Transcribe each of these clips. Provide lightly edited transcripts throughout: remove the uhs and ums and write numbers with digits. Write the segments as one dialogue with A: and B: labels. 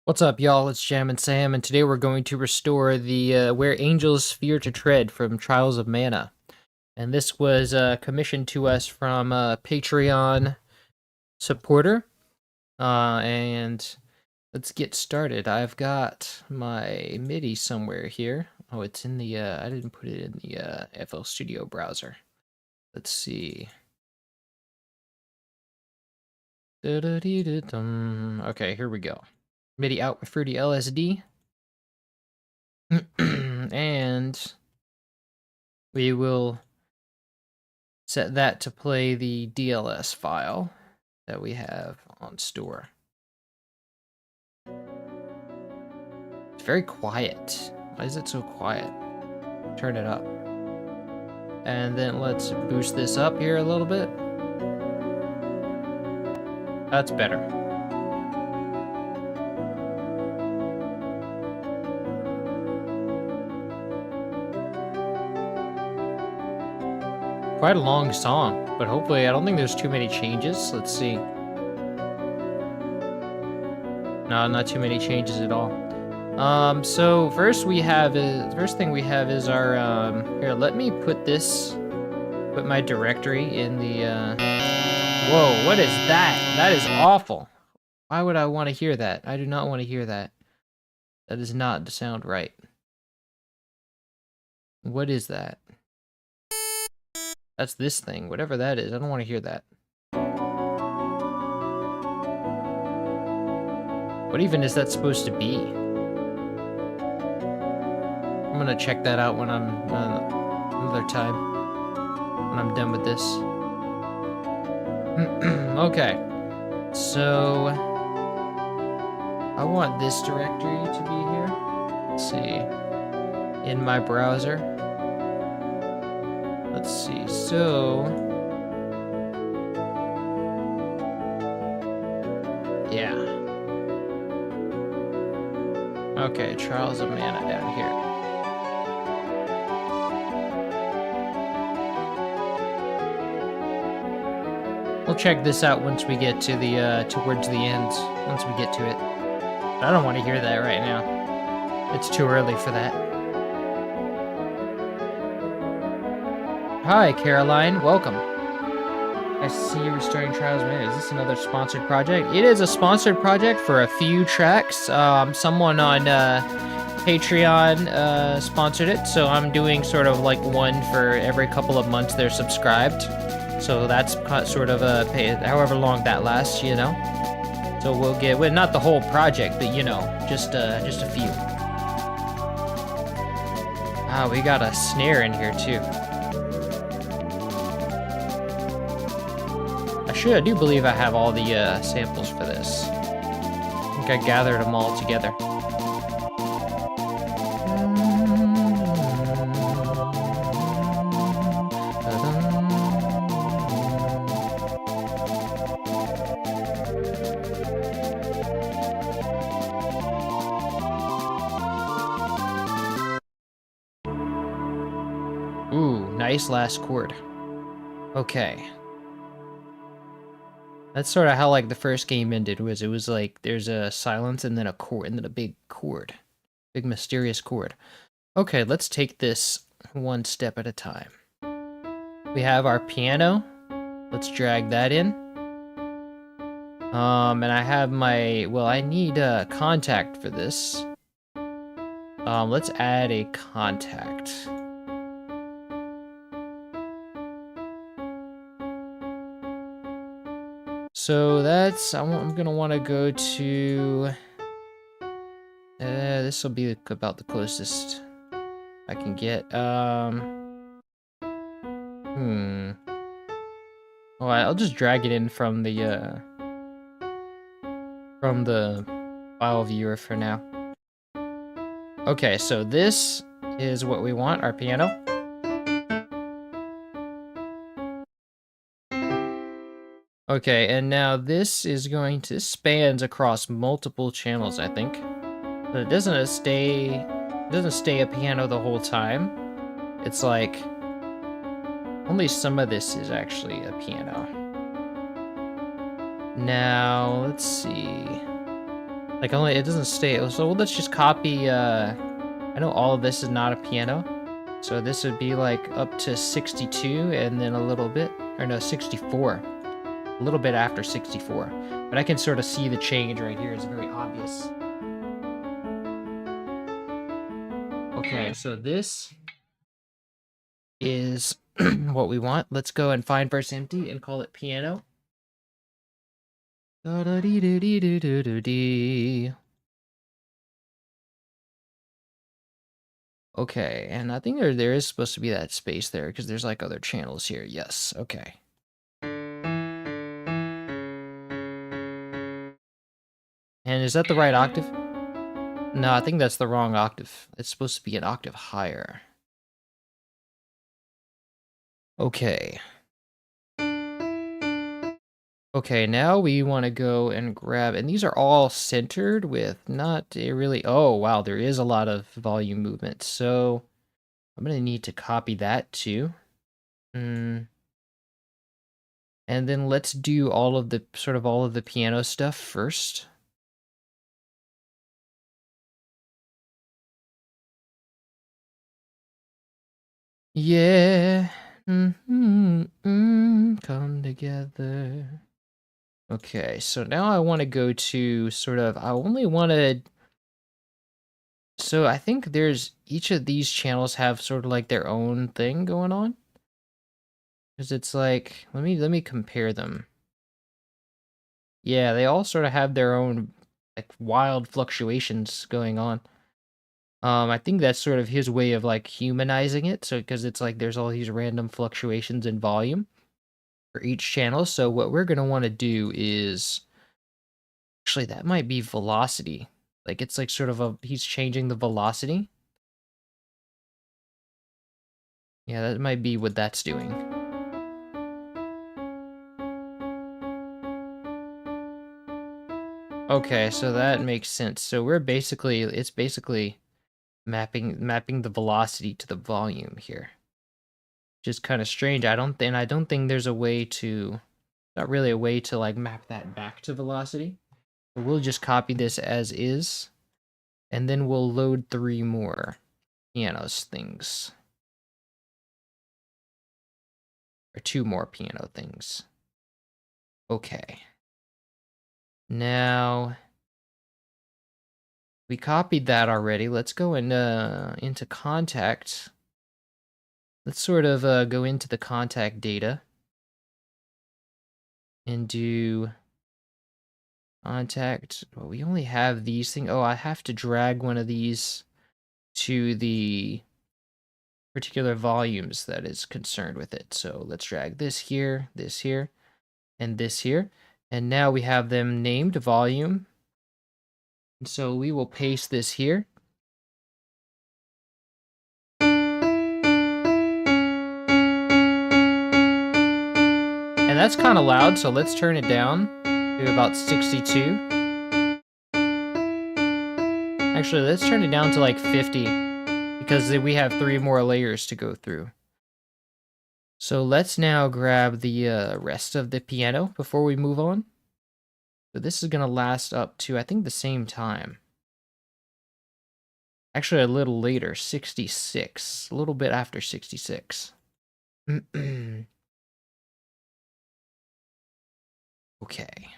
A: What's up, y'all? It's Jam and Sam, and today we're going to restore the Where Angels Fear to Tread from Trials of Mana. And this was commissioned to us from a Patreon supporter. And let's get started. I've got my MIDI somewhere here. Oh, it's in the, I didn't put it in the FL Studio browser. Let's see. Okay, here we go. MIDI out with Fruity LSD. And we will set that to play the DLS file that we have on store. It's very quiet. Why is it so quiet? Turn it up. And then let's boost this up here a little bit. That's better. Quite a long song, but hopefully I don't think there's too many changes. Let's see. No, not too many changes at all. So first thing we have is our here, let me put my directory in the whoa, what is that? That is awful. Why would I want to hear that? I do not want to hear that. That does not sound right. What is that? That's this thing, whatever that is. I don't want to hear that. What even is that supposed to be? I'm gonna check that out when I'm another time. When I'm done with this. Okay. So I want this directory to be here. Let's see. In my browser. Let's see. So yeah. Okay, Trials of Mana down here. We'll check this out once we get to the towards the end. Once we get to it. But I don't want to hear that right now. It's too early for that. Hi, Caroline. Welcome. Nice to see you restoring Trials of Mana. Is this another sponsored project? It is a sponsored project for a few tracks. Someone on Patreon sponsored it, so I'm doing sort of like one for every couple of months they're subscribed. So that's sort of a pay, however long that lasts, you know. So we'll get, well, not the whole project, but you know, just a few. Ah, we got a snare in here too. I do believe I have all the samples for this. I think I gathered them all together. Ooh, nice last chord. Okay. That's sort of how like the first game ended, was it was like there's a silence and then a chord and then a big chord. Big mysterious chord. Okay, let's take this one step at a time. We have our piano. Let's drag that in. And I have my, well, I need a contact for this. Let's add a contact. So that's, I'm gonna want to go to, this will be about the closest I can get. Oh, I'll just drag it in from the file viewer for now. Okay, so this is what we want, our piano. Okay, and now this is going to, spans across multiple channels, I think. But it doesn't stay a piano the whole time. It's like, only some of this is actually a piano. Now, let's see. Like only it doesn't stay. So let's just copy. I know all of this is not a piano, so this would be like up to 62 and then a little bit, or no, 64. A little bit after 64. But I can sort of see the change right here. It's very obvious. Okay, so this is what we want. Let's go and find verse empty and call it piano. Da-da-dee-dee-dee-dee-dee-dee. Okay, and I think there is supposed to be that space there because there's like other channels here. Yes, okay. And is that the right octave? No, I think that's the wrong octave. It's supposed to be an octave higher. Okay. Okay, now we want to go and grab, and these are all centered with not a really, oh wow, there is a lot of volume movement. So I'm going to need to copy that too. And then let's do all of the, sort of all of the piano stuff first. Yeah. Come together. Okay, so now I want to go to sort of, I only want to, so I think there's, each of these channels have sort of like their own thing going on. Because it's like, let me compare them. Yeah, they all sort of have their own like wild fluctuations going on. I think that's sort of his way of like humanizing it. So because it's like there's all these random fluctuations in volume for each channel. So what we're gonna want to do is actually that might be velocity. Like it's like sort of a he's changing the velocity. Yeah, that might be what that's doing. Okay, so that makes sense. So we're basically it's basically mapping the velocity to the volume here. Which is kind of strange. I don't think there's a way to not really a way to like map that back to velocity. But we'll just copy this as is. And then we'll load 3 more pianos things. Or 2 more piano things. Okay. Now we copied that already. Let's go into contact. Let's sort of go into the contact data and do contact. Well, we only have these things. Oh, I have to drag one of these to the particular volumes that is concerned with it. So let's drag this here, and this here. And now we have them named volume. And so we will paste this here. And that's kind of loud, so let's turn it down to about 62. Actually, let's turn it down to like 50 because we have 3 more layers to go through. So let's now grab the rest of the piano before we move on. So this is going to last up to, I think, the same time. Actually, a little later, 66. A little bit after 66. Okay.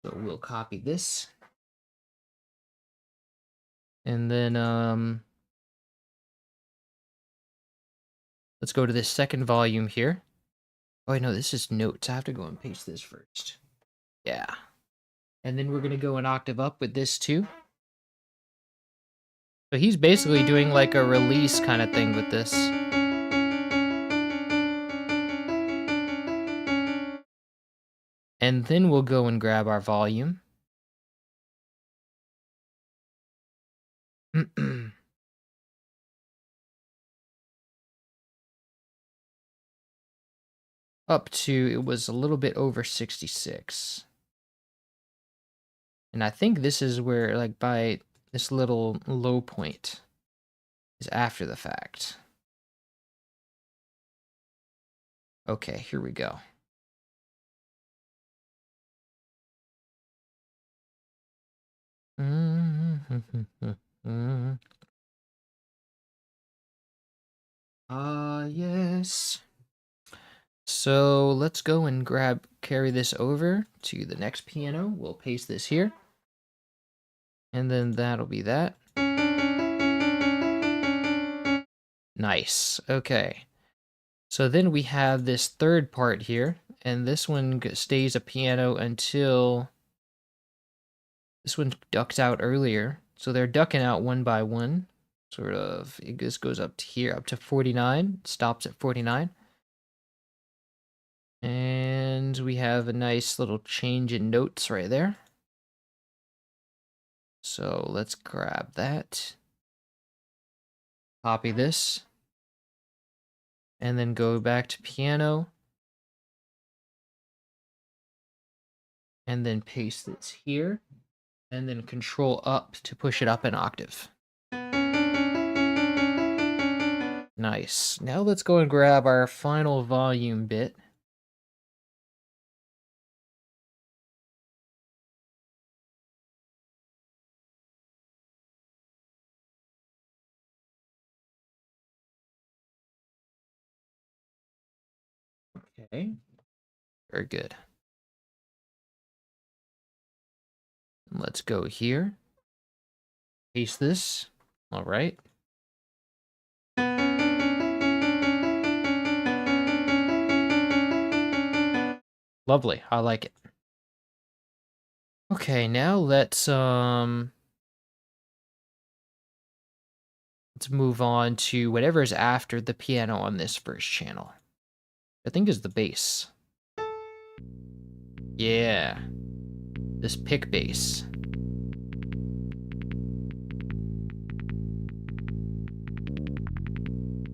A: So we'll copy this. And then, let's go to this second volume here. Oh, wait, no, this is notes. I have to go and paste this first. Yeah. And then we're going to go an octave up with this too. So he's basically doing like a release kind of thing with this. And then we'll go and grab our volume. Up to, it was a little bit over 66. And I think this is where, like, by this little low point is after the fact. Okay, here we go. Yes. So let's go and carry this over to the next piano. We'll paste this here. And then that'll be that. Nice. Okay. So then we have this third part here, and this one stays a piano until this one ducks out earlier. So they're ducking out one by one, sort of. It just goes up to here, up to 49, stops at 49. And we have a nice little change in notes right there. So let's grab that. Copy this. And then go back to piano. And then paste this here. And then control up to push it up an octave. Nice. Now let's go and grab our final volume bit. Okay. Very good. Let's go here. Paste this. All right. Lovely. I like it. Okay, now let's move on to whatever is after the piano on this first channel. I think is the bass. Yeah. This pick bass.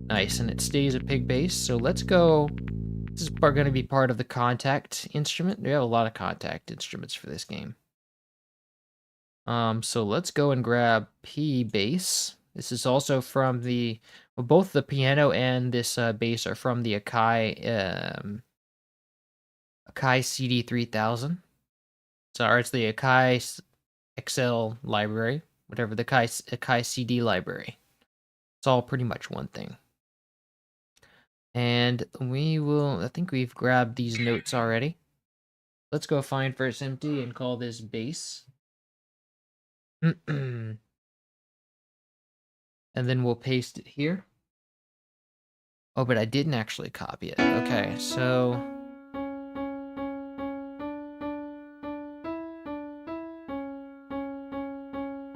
A: Nice, and it stays a pig bass. So let's go. This is going to be part of the contact instrument. We have a lot of contact instruments for this game. So let's go and grab P bass. This is also from the, well, both the piano and this bass are from the Akai CD 3000. So it's the Akai XL library, whatever, the Akai CD library. It's all pretty much one thing. And I think we've grabbed these notes already. Let's go find first empty and call this bass. And then we'll paste it here. Oh, but I didn't actually copy it. Okay, so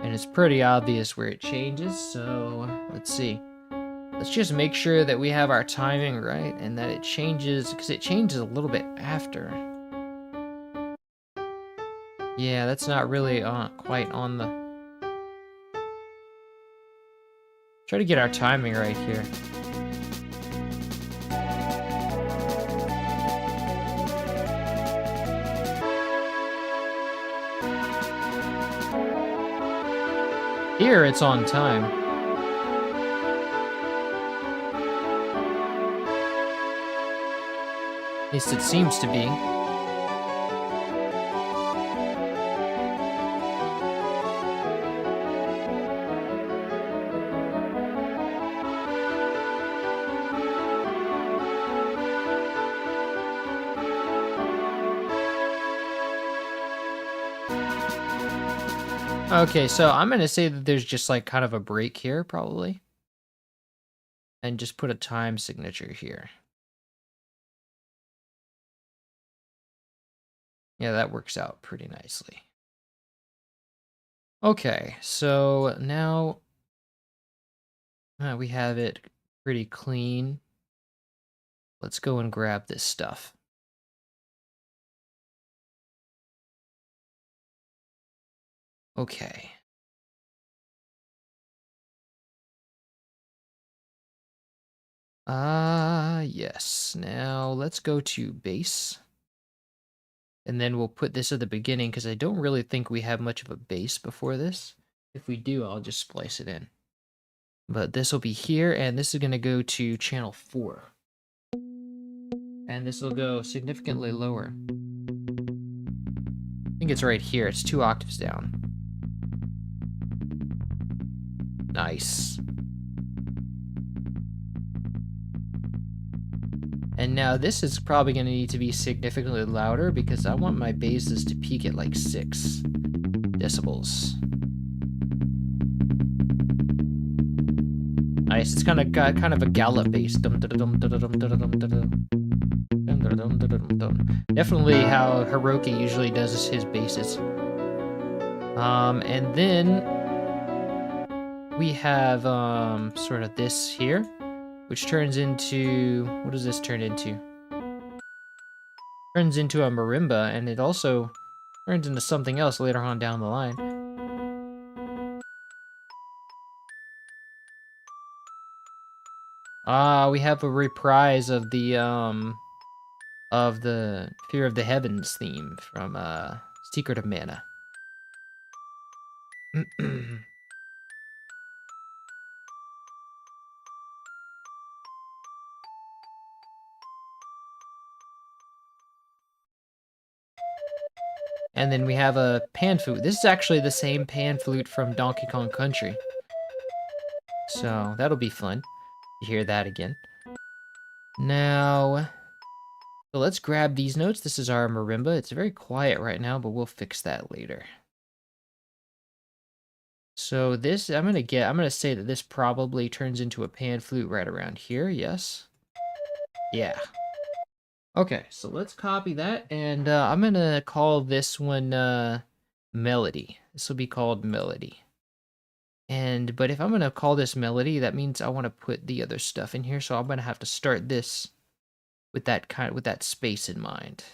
A: and it's pretty obvious where it changes, so let's see. Let's just make sure that we have our timing right and that it changes, because it changes a little bit after. Yeah, that's not really quite on the... Try to get our timing right here. Here, it's on time. At least it seems to be. Okay, so I'm going to say that there's just like kind of a break here, probably. And just put a time signature here. Yeah, that works out pretty nicely. Okay, so now we have it pretty clean. Let's go and grab this stuff. Okay. Yes. Now let's go to bass. And then we'll put this at the beginning because I don't really think we have much of a bass before this. If we do, I'll just splice it in. But this will be here, and this is going to go to channel 4. And this will go significantly lower. I think it's right here. It's 2 octaves down. Nice. And now this is probably going to need to be significantly louder because I want my basses to peak at like 6 decibels. Nice. It's kind of got kind of a gallop bass. Definitely how Hiroki usually does his basses. And then we have sort of this here, which turns into, what does this turn into? Turns into a marimba, and it also turns into something else later on down the line. We have a reprise of the Fear of the Heavens theme from Secret of Mana. And then we have a pan flute. This is actually the same pan flute from Donkey Kong Country. So that'll be fun to hear that again. Now, so let's grab these notes. This is our marimba. It's very quiet right now, but we'll fix that later. So this, I'm gonna say that this probably turns into a pan flute right around here, yes? Yeah. Okay, so let's copy that, and I'm gonna call this one Melody. This will be called Melody. But if I'm gonna call this Melody, that means I want to put the other stuff in here, so I'm gonna have to start this with that space in mind.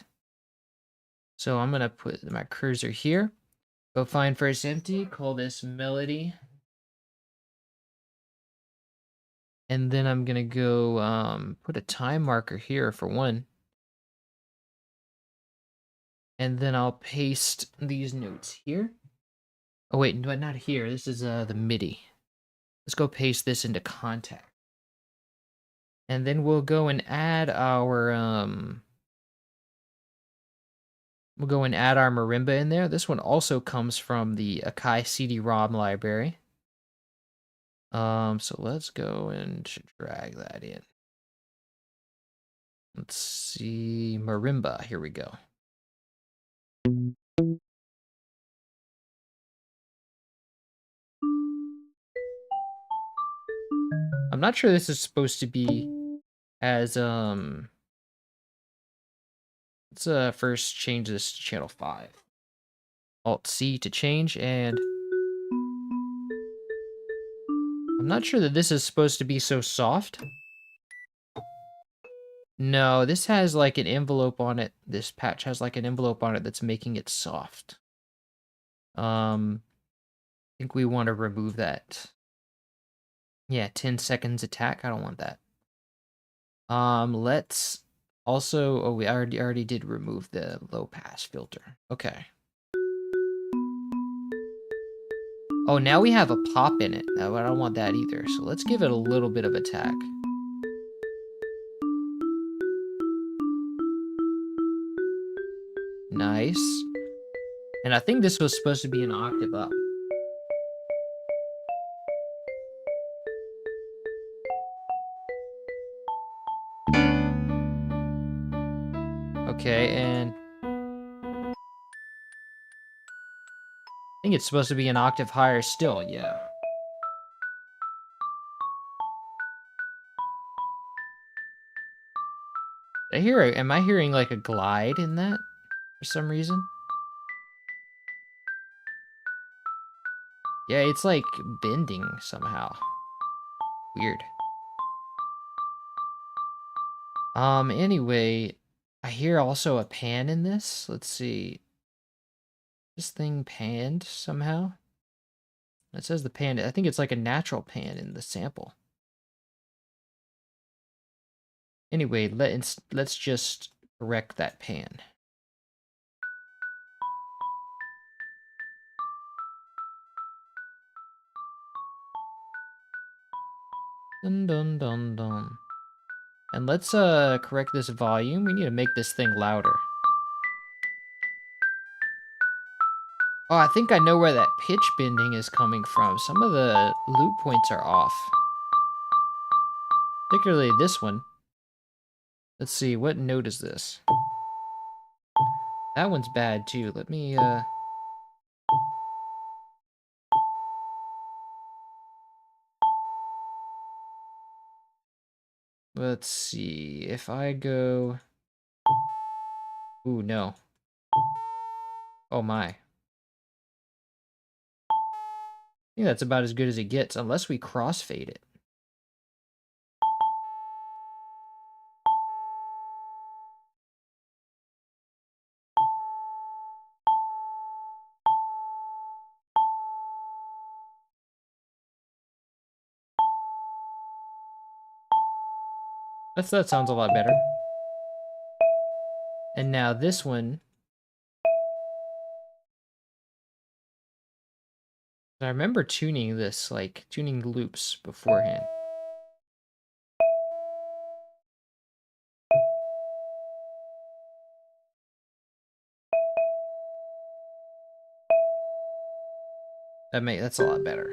A: So I'm gonna put my cursor here. Go find first empty, call this Melody. And then I'm gonna go put a time marker here for 1. And then I'll paste these notes here. Oh wait, but not here. This is the MIDI. Let's go paste this into Contact. And then we'll go and add our marimba in there. This one also comes from the Akai CD-ROM library. So let's go and drag that in. Let's see, marimba. Here we go. I'm not sure this is supposed to be as let's first change this to channel 5. Alt C to change, and I'm not sure that this is supposed to be so soft. No, this has like an envelope on it. This patch has like an envelope on it that's making it soft. I think we want to remove that. Yeah, 10 seconds attack. I don't want that. Let's also, oh, we already did remove the low pass filter. Okay. Oh, now we have a pop in it. No, I don't want that either. So let's give it a little bit of attack. Nice. And I think this was supposed to be an octave up. Okay, and I think it's supposed to be an octave higher still, yeah. Am I hearing like a glide in that for some reason? Yeah, it's like bending somehow. Weird. Anyway, I hear also a pan in this. Let's see. This thing panned somehow. It says the pan, I think it's like a natural pan in the sample. Anyway, let's just correct that pan. Dun dun dun dun. And let's correct this volume. We need to make this thing louder. Oh, I think I know where that pitch bending is coming from. Some of the loop points are off. Particularly this one. Let's see, what note is this? That one's bad too. Let me, let's see. If I go... Ooh, no. Oh my. I think that's about as good as it gets, unless we crossfade it. That sounds a lot better. And now this one... I remember tuning this, like, tuning loops beforehand. That's a lot better.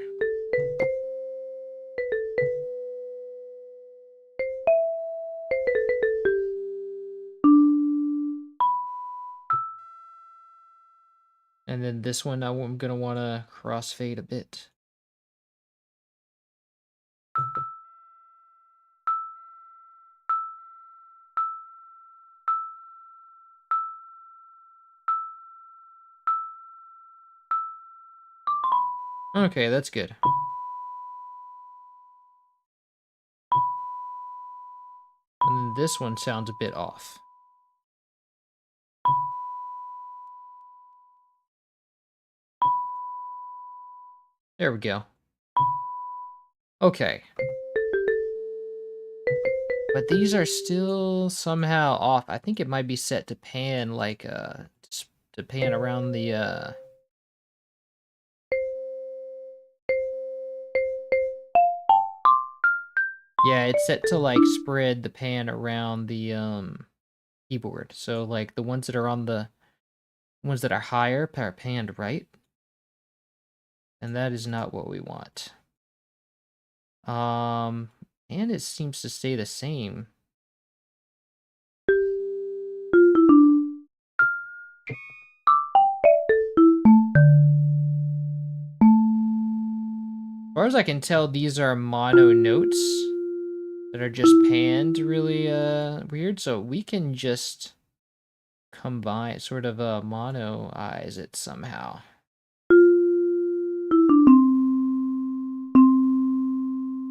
A: And then this one, I'm gonna want to crossfade a bit. Okay, that's good. And then this one sounds a bit off. There we go. Okay. But these are still somehow off. I think it might be set to pan, like, to pan around the, Yeah, it's set to, like, spread the pan around the, keyboard. So, like, the ones that are on the... ones that are higher are panned right. And that is not what we want. And it seems to stay the same. As far as I can tell, these are mono notes that are just panned really weird. So we can just combine, sort of mono-eyes it somehow.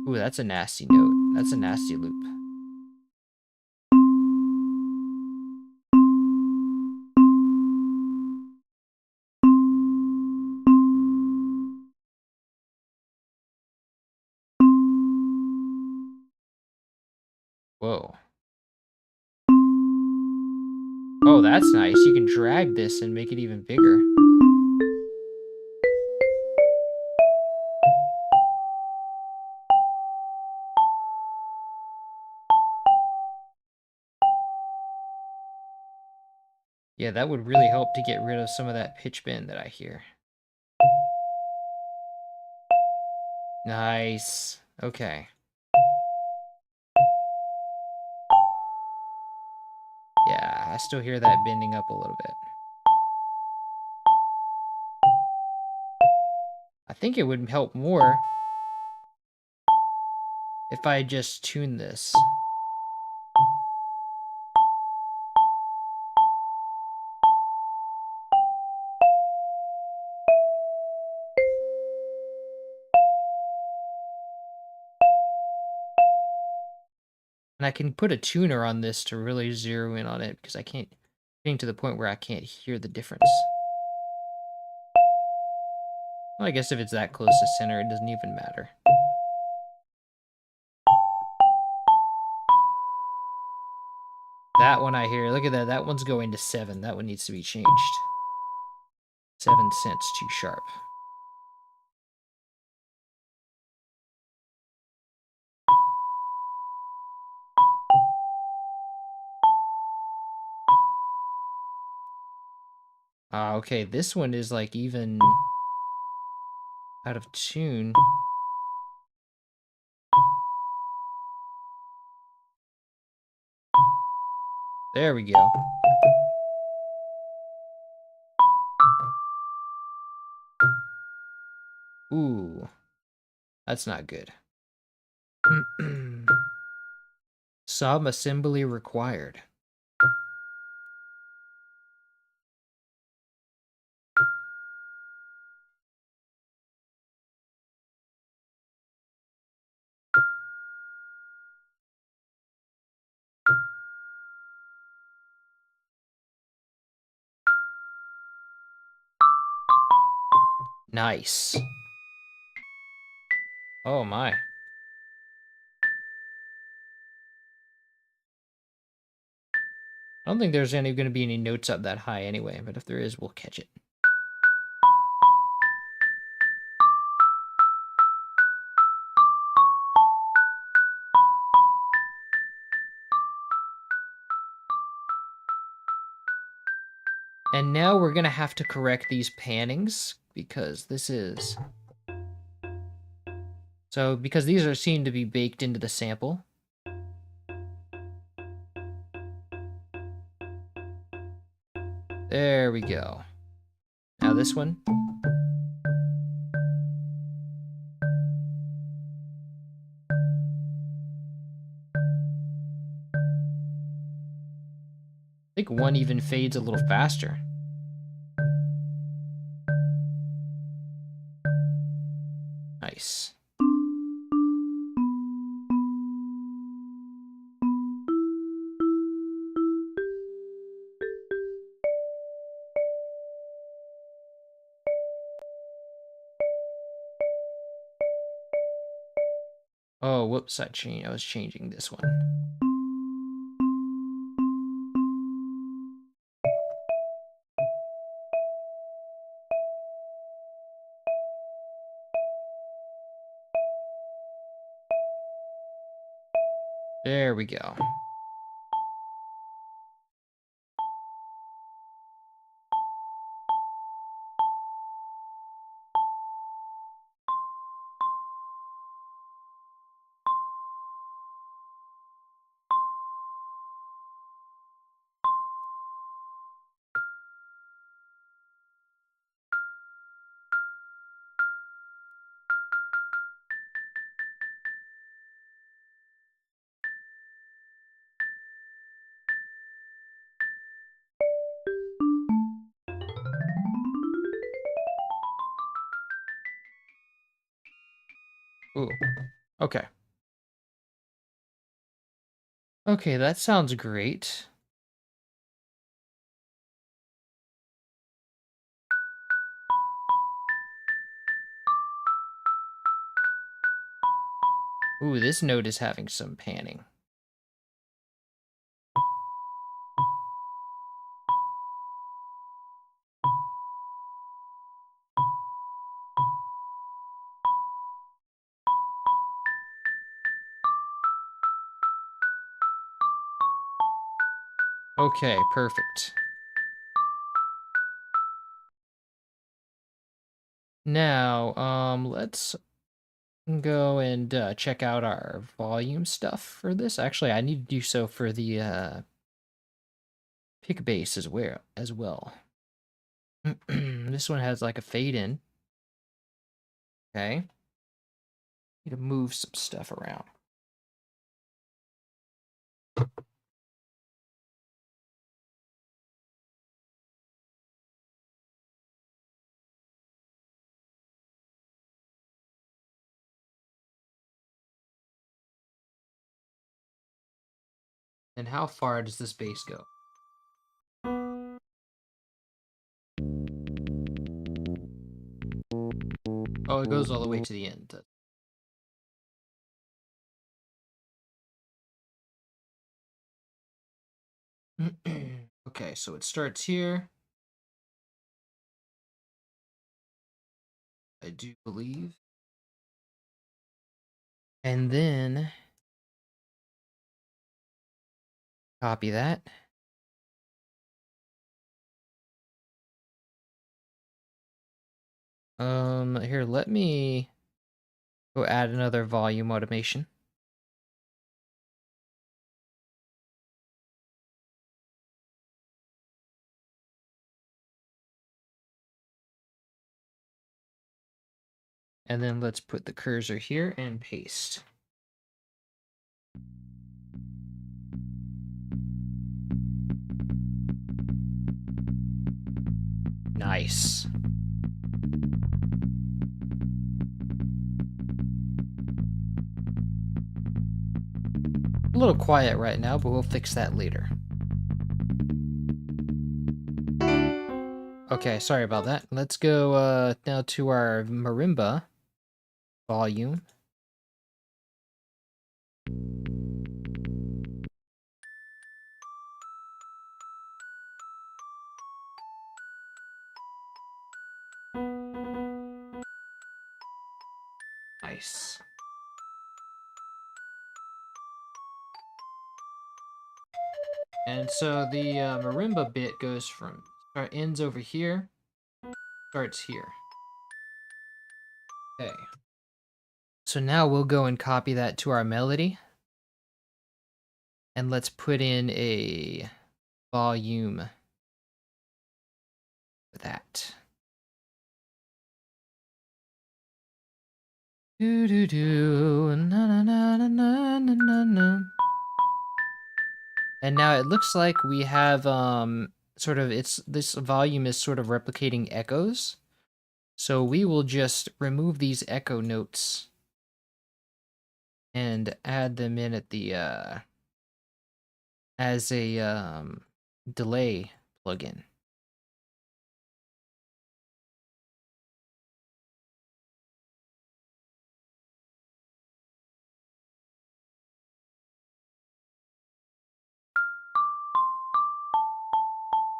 A: Ooh, that's a nasty note. That's a nasty loop. Whoa. Oh, that's nice. You can drag this and make it even bigger. Yeah, that would really help to get rid of some of that pitch bend that I hear. Nice. Okay. Yeah, I still hear that bending up a little bit. I think it would help more if I just tune this. And I can put a tuner on this to really zero in on it because I can't... getting to the point where I can't hear the difference. Well, I guess if it's that close to center, it doesn't even matter. That one I hear, look at that, that one's going to 7. That one needs to be changed. 7 cents too sharp. Ah, okay, this one is like even out of tune. There we go. Ooh, that's not good. Some assembly required. Nice. Oh my. I don't think there's going to be any notes up that high anyway, but if there is, we'll catch it. And now we're going to have to correct these pannings because this is... So, because these are seen to be baked into the sample. There we go. Now this one. I think one even fades a little faster. Nice. Oh, whoops, I was changing this one. There we go. Ooh, okay. Okay, that sounds great. Ooh, this note is having some panning. Okay, perfect. Now, let's go and check out our volume stuff for this. Actually, I need to do so for the pick bass as well. This one has like a fade in. Okay. Need to move some stuff around. And how far does this bass go? Oh, it goes all the way to the end. Okay, so it starts here. I do believe. And then copy that. Here, let me go add another volume automation. And then let's put the cursor here and paste. Nice. A little quiet right now, but we'll fix that later. Okay, sorry about that. Let's go now to our marimba volume. Nice. And so the marimba bit goes from ends over here, starts here. Okay. So now we'll go and copy that to our melody. And let's put in a volume for that. Do do do na na na na na na na. And now it looks like we have sort of this volume is sort of replicating echoes. So we will just remove these echo notes and add them in at the as a delay plugin.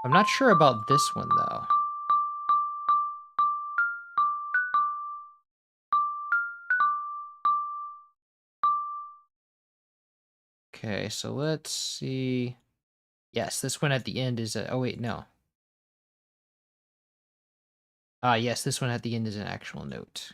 A: I'm not sure about this one though. Okay, so let's see. Yes, this one at the end is a, oh wait, no. Yes, this one at the end is an actual note.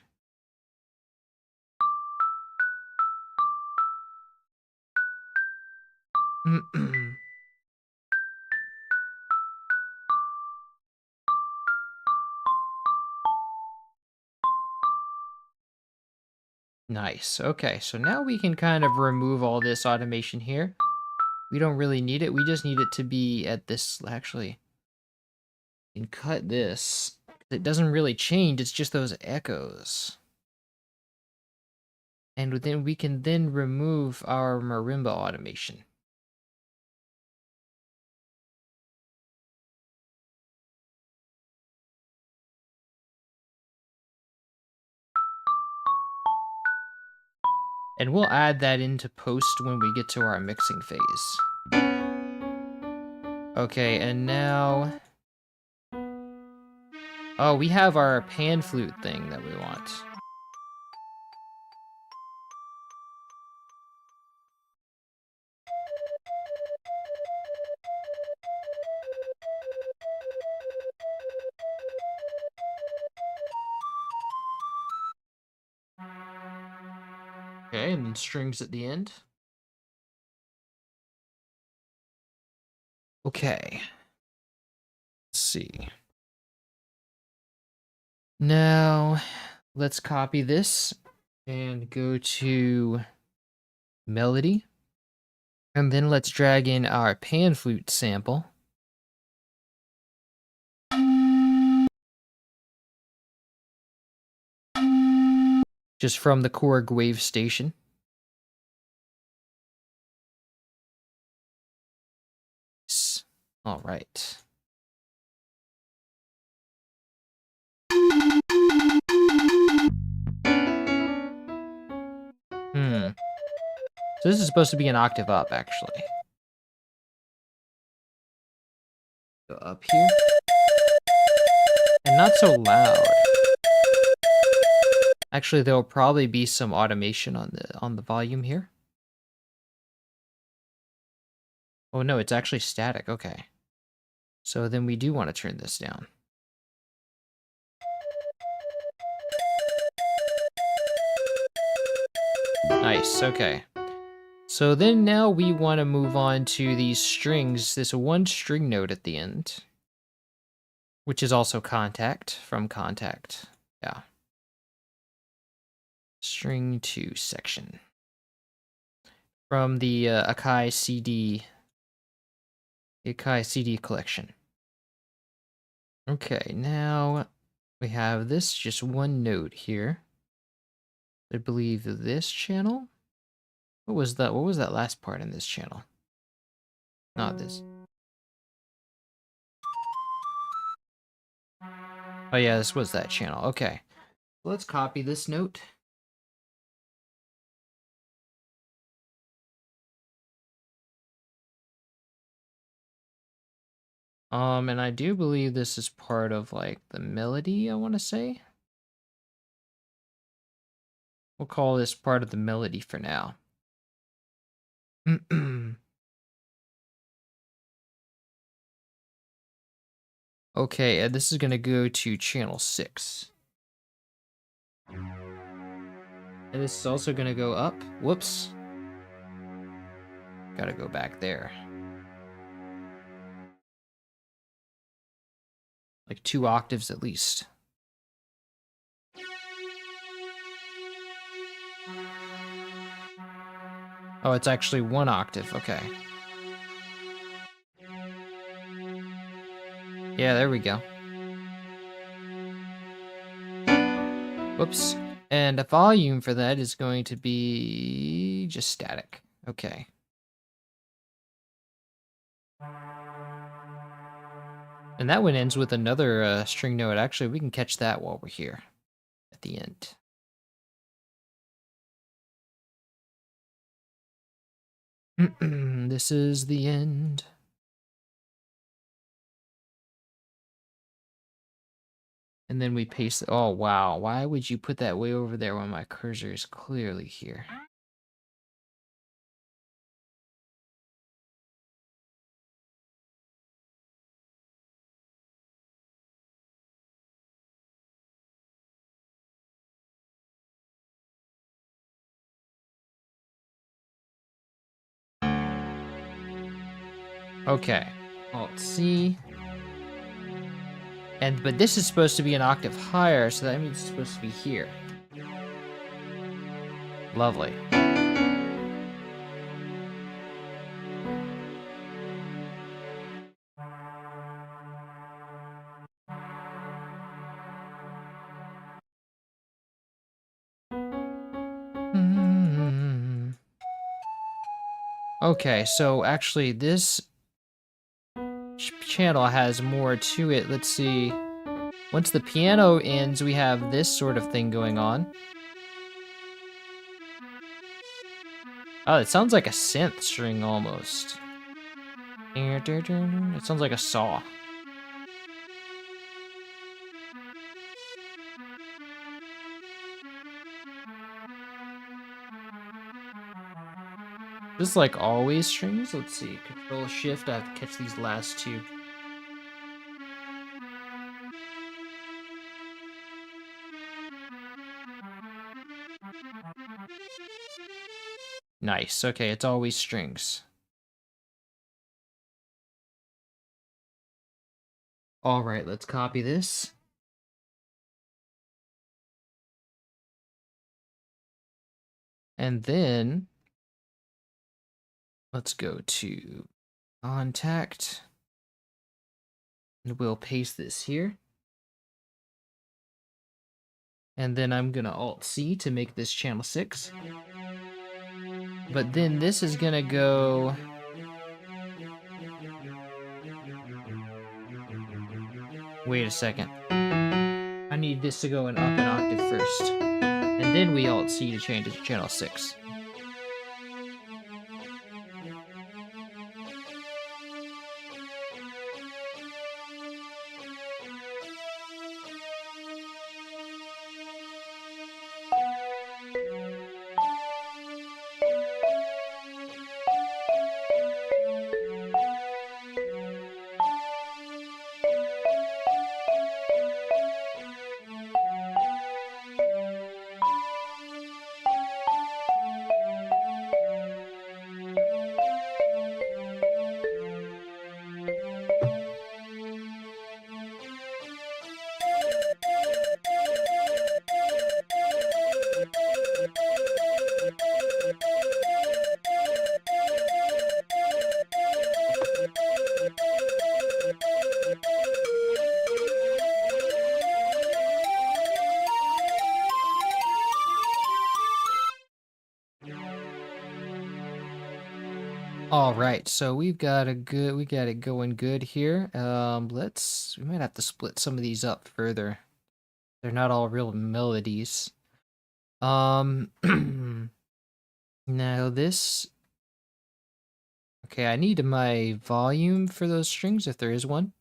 A: Nice. Okay, so now we can kind of remove all this automation here. We don't really need it. We just need it to be at this, actually. And cut this. It doesn't really change, it's just those echoes. And then we can then remove our marimba automation. And we'll add that into post when we get to our mixing phase. Okay, and now... Oh, we have our pan flute thing that we want. Okay, and then strings at the end. Okay. Let's see. Now, let's copy this and go to melody. And then let's drag in our pan flute sample. Just from the Korg wave station. All right. So this is supposed to be an octave up, actually. Go up here. And not so loud. Actually, there'll probably be some automation on the volume here. Oh no, it's actually static. Okay. So then we do want to turn this down. Nice, okay. So then now we want to move on to these strings, this one string note at the end, which is also contact from contact. Yeah. String 2 section. From the Akai CD collection. Okay, now we have this just one note here. I believe this channel. What was that? What was that last part in this channel? Not this. Oh yeah, this was that channel. Okay. Let's copy this note. And I do believe this is part of like the melody, I want to say. We'll call this part of the melody for now. Okay, this is going to go to channel 6. And this is also going to go up. Whoops. Gotta go back there. Like 2 octaves at least. Oh, it's actually 1 octave. Okay. Yeah, there we go. Whoops. And the volume for that is going to be just static. Okay. And that one ends with another string note. Actually, we can catch that while we're here at the end. This is the end. And then we paste it. Oh, wow. Why would you put that way over there when my cursor is clearly here? Okay. Alt-C. But this is supposed to be an octave higher, so that means it's supposed to be here. Lovely. Okay, so actually this channel has more to it. Let's see. Once the piano ends, we have this sort of thing going on. Oh, it sounds like a synth string almost. It sounds like a saw. This is like always strings. Let's see. Control Shift. I have to catch these last 2. Nice. Okay, it's always strings. All right, let's copy this. And then let's go to contact. And we'll paste this here. And then I'm gonna Alt-C to make this channel 6. But then this is gonna go... Wait a second. I need this to go up an octave first. And then we Alt-C to change it to channel 6. All right, so we got it going good here. We might have to split some of these up further. They're not all real melodies. Um, now this, okay, I need my volume for those strings if there is one.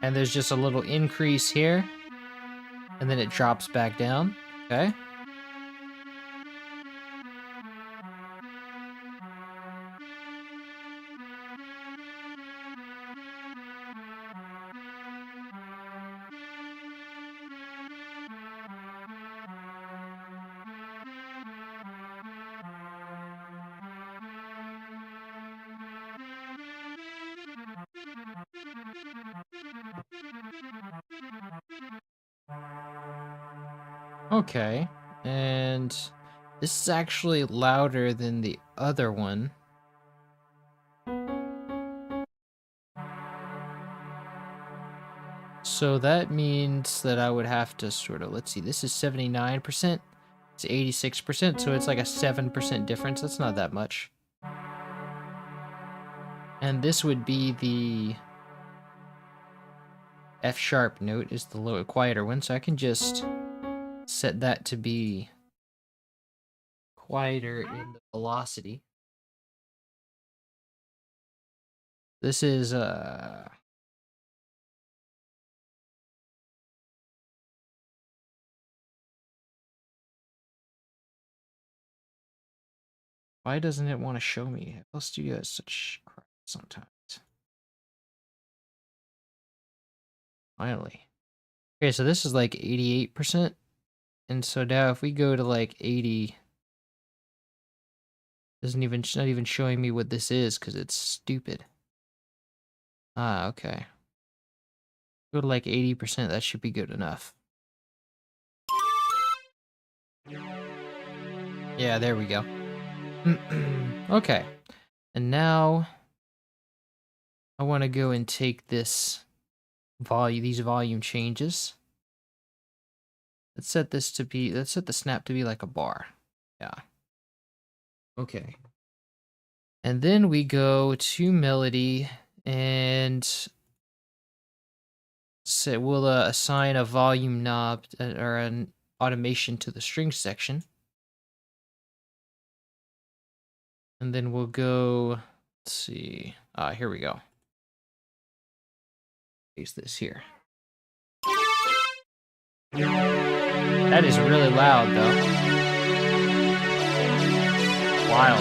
A: And there's just a little increase here, and then it drops back down, okay? Okay, and this is actually louder than the other one. So that means that I would have to sort of, let's see, this is 79%, it's 86%, so it's like a 7% difference. That's not that much. And this would be the F sharp note is the lower, quieter one, so I can just set that to be quieter in the velocity. This is why doesn't it want to show me? FL Studio is such crap sometimes. Finally. Okay, so this is like 88%. And so now if we go to like 80, not even showing me what this is because it's stupid. Ah, okay. Go to like 80%, that should be good enough. Yeah, there we go. Okay. And now I want to go and take these volume changes. Let's set the snap to be like a bar. Yeah. Okay. And then we go to melody and we'll assign a volume knob or an automation to the string section. And then we'll go, let's see. Here we go. Paste this here. That is really loud though. Wild.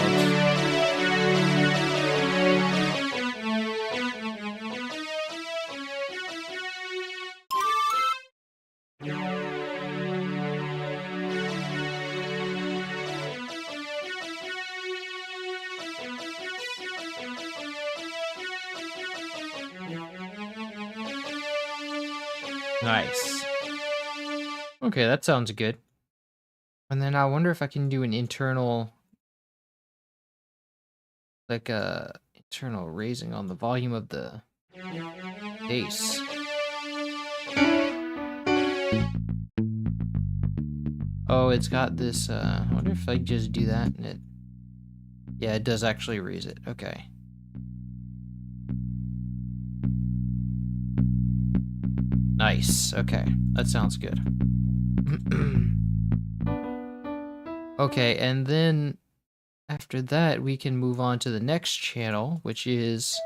A: Nice. Okay, that sounds good. And then I wonder if I can do an internal, like a internal raising on the volume of the bass. Oh, it's got this, I wonder if I just do that and yeah, it does actually raise it. Okay. Nice. Okay, that sounds good. Okay, and then after that, we can move on to the next channel, which is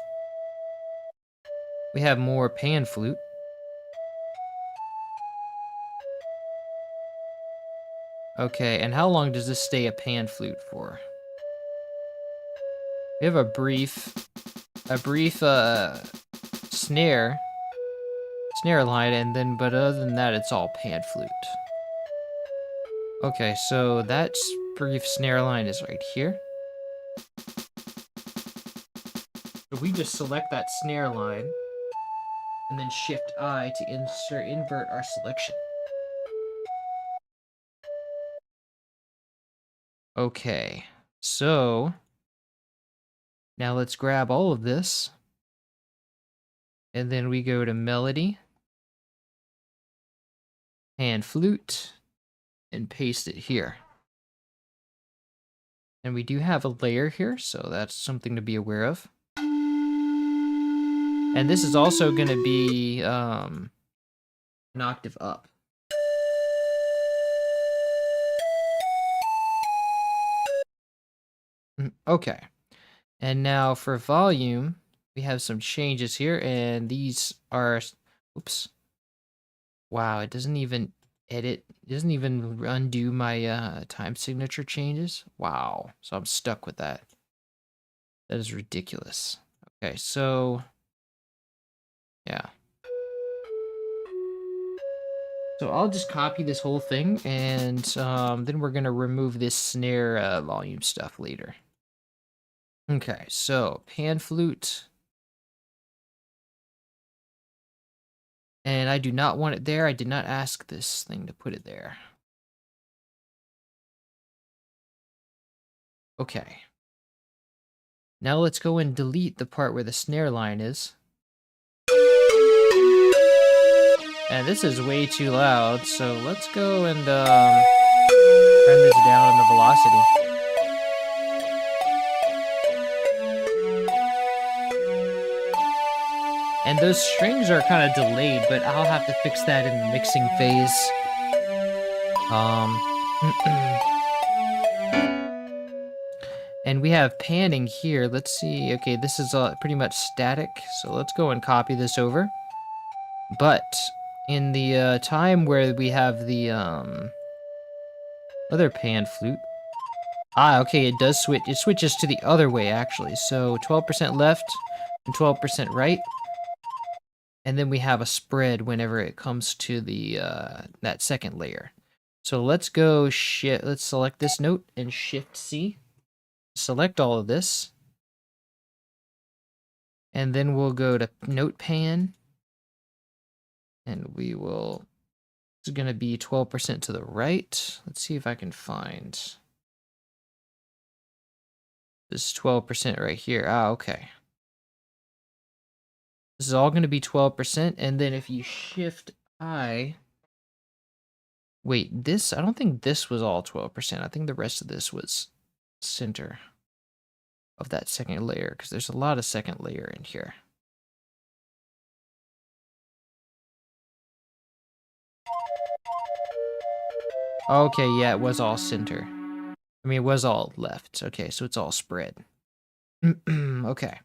A: we have more pan flute. Okay, and how long does this stay a pan flute for? We have a brief snare line, and then but other than that, it's all pan flute. Okay, so that brief snare line is right here. So we just select that snare line, and then Shift I to invert our selection. Okay, so now let's grab all of this, and then we go to melody, pan flute, and paste it here. And we do have a layer here, so that's something to be aware of. And this is also going to be an octave up. Okay. And now for volume, we have some changes here, and these are, oops. Wow, it doesn't even edit, it doesn't even undo my time signature changes. Wow, so I'm stuck with that. That is ridiculous. Okay, so, yeah. So I'll just copy this whole thing, and then we're gonna remove this snare volume stuff later. Okay, so pan flute. And I do not want it there. I did not ask this thing to put it there. Okay. Now let's go and delete the part where the snare line is. And this is way too loud, so let's go and turn this down on the velocity. And those strings are kind of delayed, but I'll have to fix that in the mixing phase. And we have panning here. Let's see. Okay, this is pretty much static, so let's go and copy this over. But in the time where we have the other pan flute, okay, it does switch. It switches to the other way actually. So 12% left and 12% right, and then we have a spread whenever it comes to the that second layer. So let's go let's select this note and Shift C. Select all of this, and then we'll go to note pan, and we will. This is going to be 12% to the right. Let's see if I can find this 12% right here. Okay. This is all going to be 12%, and then if you Shift I, wait, I don't think this was all 12%. I think the rest of this was center of that second layer, because there's a lot of second layer in here. Okay, yeah, it was all center. I mean, it was all left. Okay, so it's all spread. Okay.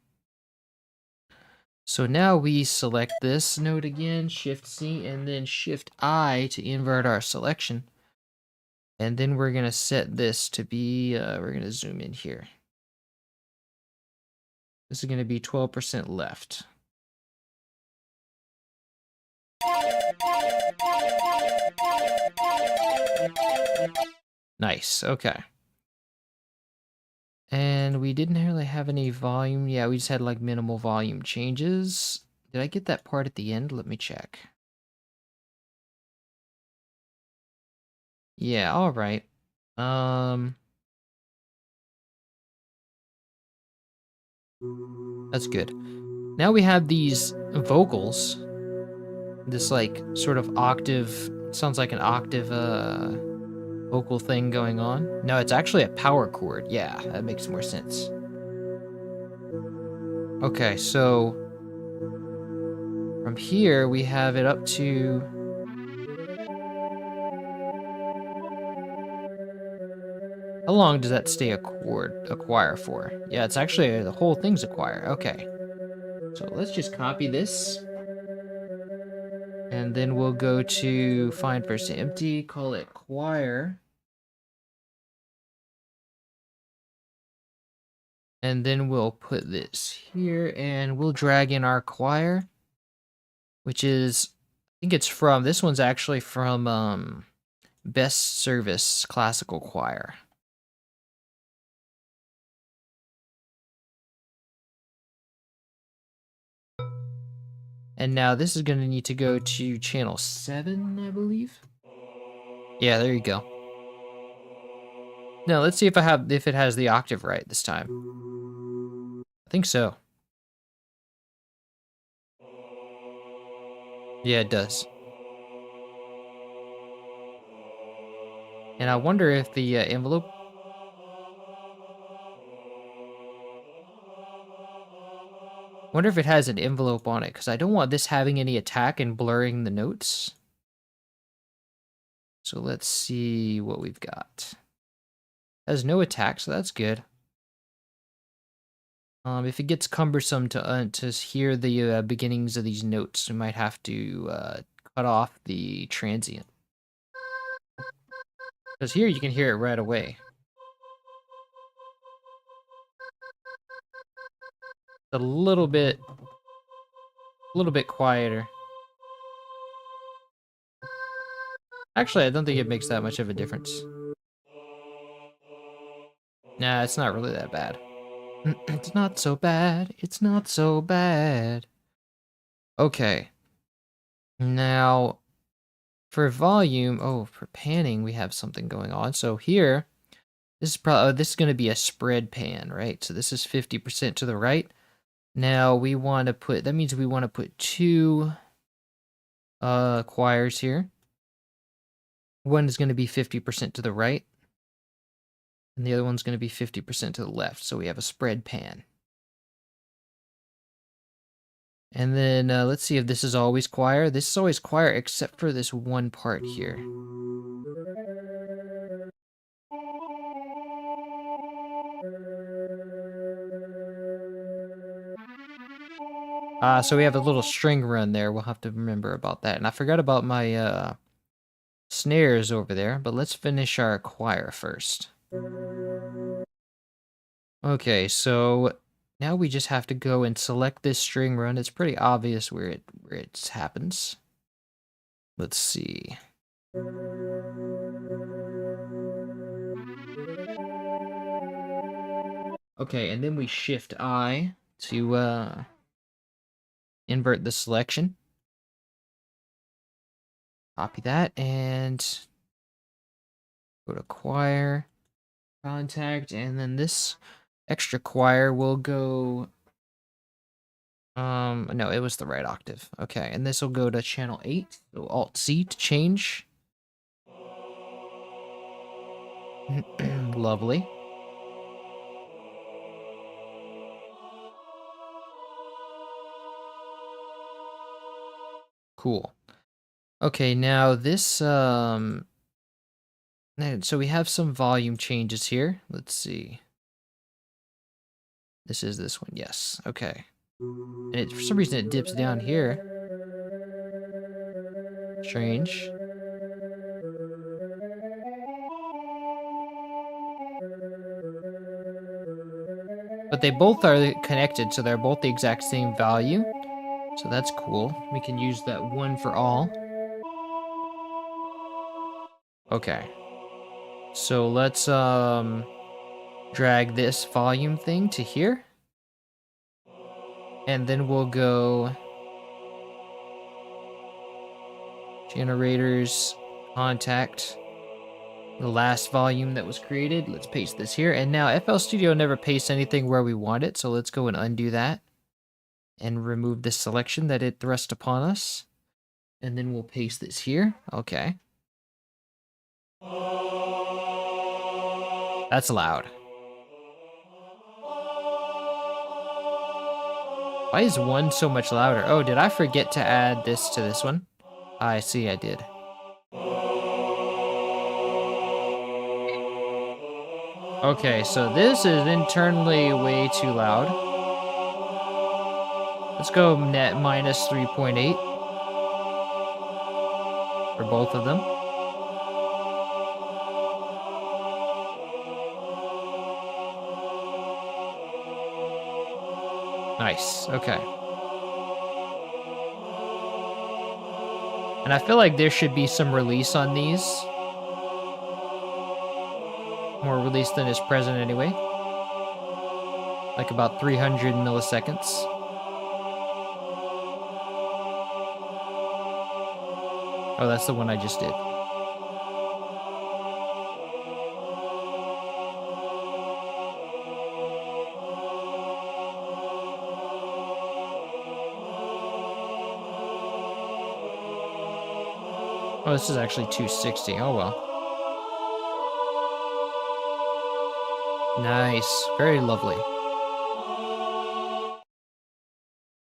A: So now we select this note again, Shift C, and then Shift I to invert our selection. And then we're going to set this to be, we're going to zoom in here. This is going to be 12% left. Nice, okay. And we didn't really have any volume. Yeah, we just had like minimal volume changes. Did I get that part at the end? Let me check. Yeah, all right. That's good. Now we have these vocals. This like sort of octave, sounds like an octave vocal thing going on. No, it's actually a power chord. Yeah, that makes more sense. Okay, so from here we have it up to how long does that stay a choir for? Yeah, it's actually the whole thing's a choir. Okay. So let's just copy this. And then we'll go to find first empty, call it choir. And then we'll put this here and we'll drag in our choir, which is, I think it's from, this one's actually from Best Service Classical Choir. And now this is going to need to go to channel 7, I believe. Yeah, there you go. Now let's see if it has the octave right this time. I think so. Yeah, it does. And I wonder if the envelope. Wonder if it has an envelope on it, because I don't want this having any attack and blurring the notes. So let's see what we've got. It has no attack, so that's good. If it gets cumbersome to hear the beginnings of these notes, we might have to cut off the transient. Because here you can hear it right away. A little bit quieter. Actually, I don't think it makes that much of a difference. Nah, it's not really that bad. It's not so bad. It's not so bad. Okay. Now, for volume, for panning, we have something going on. So here, this is probably this is going to be a spread pan, right? So this is 50% to the right. Now we want to put, that means we want to put two choirs here. One is going to be 50% to the right, and the other one's going to be 50% to the left. So we have a spread pan. And then let's see if this is always choir. This is always choir except for this one part here. So we have a little string run there. We'll have to remember about that. And I forgot about my snares over there, but let's finish our choir first. Okay, so now we just have to go and select this string run. It's pretty obvious where it happens. Let's see. Okay, and then we shift I to invert the selection. Copy that and go to choir, contact, and then this extra choir will go. No, it was the right octave. Okay, and this will go to channel 8. So Alt C to change. Lovely. Cool. Okay, now this so we have some volume changes here. Let's see. This is this one. Yes. Okay. And for some reason it dips down here. Strange. But they both are connected, so they're both the exact same value. So that's cool. We can use that one for all. Okay. So let's drag this volume thing to here. And then we'll go generators, contact, the last volume that was created. Let's paste this here. And now FL Studio never pastes anything where we want it. So let's go and undo that and remove this selection that it thrust upon us. And then we'll paste this here. Okay. That's loud. Why is one so much louder? Oh, did I forget to add this to this one? I see, I did. Okay, so this is internally way too loud. Let's go net minus 3.8 for both of them. Nice, okay. And I feel like there should be some release on these. More release than is present anyway. Like about 300 milliseconds. Oh, that's the one I just did. Oh, this is actually 260. Oh, well. Nice. Very lovely.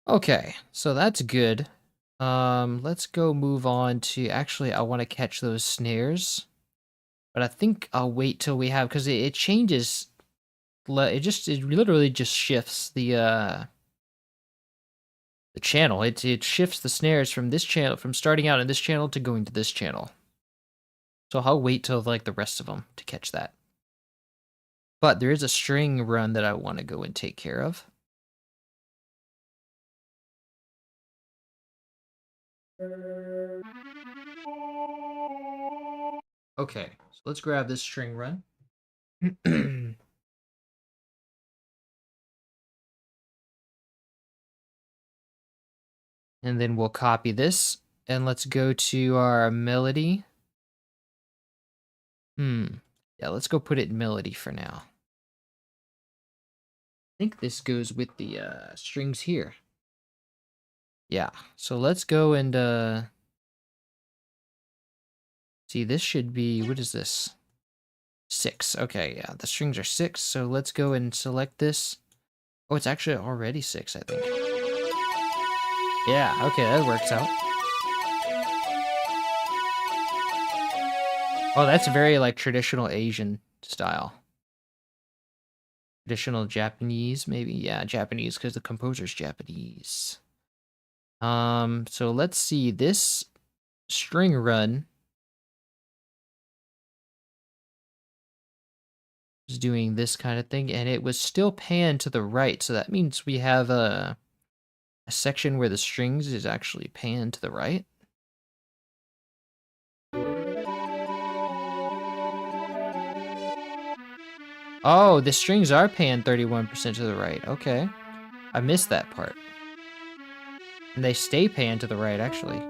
A: Okay, so that's good. Let's go move on to, actually, I want to catch those snares, but I think I'll wait till we have, because it changes, it literally just shifts the channel. It shifts the snares from this channel, from starting out in this channel to going to this channel. So I'll wait till like the rest of them to catch that. But there is a string run that I want to go and take care of. Okay, so let's grab this string run. And then we'll copy this, and let's go to our melody. Yeah, let's go put it in melody for now. I think this goes with the strings here. Yeah, so let's go and see, this should be, what is this? 6. Okay, yeah, the strings are 6, so let's go and select this. Oh, it's actually already 6, I think. Yeah, okay, that works out. Oh, that's very, like, traditional Asian style. Traditional Japanese, maybe? Yeah, Japanese, because the composer's Japanese. So let's see, this string run is doing this kind of thing, and it was still panned to the right, so that means we have a section where the strings is actually panned to the right. Oh, the strings are panned 31% to the right. Okay. I missed that part. And they stay panned to the right, actually.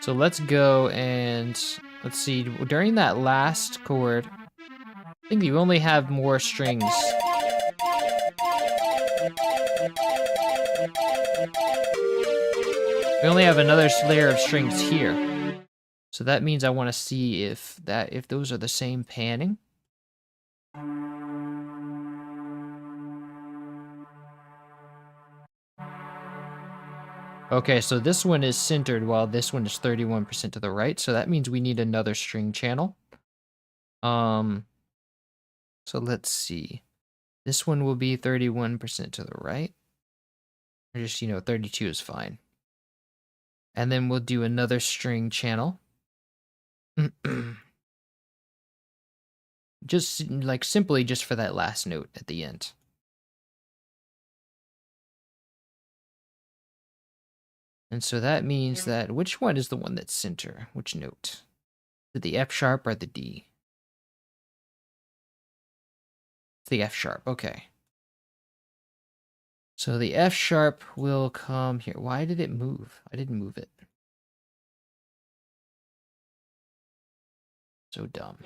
A: So let's go and let's see. During that last chord, I think you only have more strings. We only have another layer of strings here. So that means I want to see if those are the same panning. Okay, so this one is centered while this one is 31% to the right. So that means we need another string channel. So let's see. This one will be 31% to the right. Or just, 32 is fine. And then we'll do another string channel. Just like simply just for that last note at the end. And so that means that, which one is the one that's center? Which note? Is it the F sharp or the D? It's the F sharp, okay. So the F sharp will come here. Why did it move? I didn't move it. So dumb.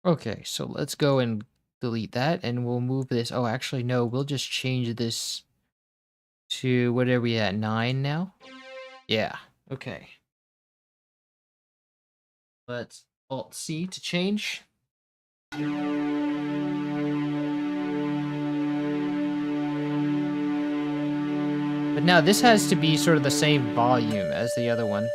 A: Okay, so let's go and delete that, and we'll move this. Oh, actually, no, we'll just change this to, what are we at, 9 now? Yeah, okay. Let's Alt-C to change. But now this has to be sort of the same volume as the other one.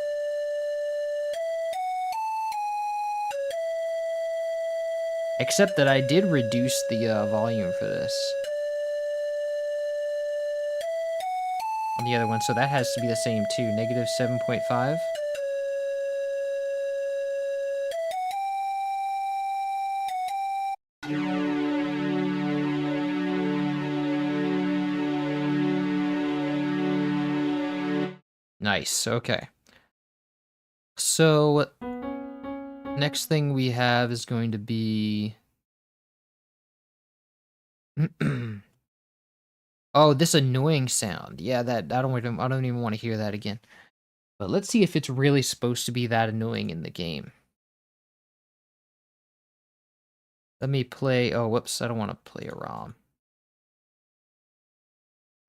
A: Except that I did reduce the volume for this. On the other one, so that has to be the same too. Negative 7.5. Nice, okay. So, next thing we have is going to be... Oh, this annoying sound. Yeah, that I don't even want to hear that again. But let's see if it's really supposed to be that annoying in the game. Let me play... Oh, whoops, I don't want to play a ROM.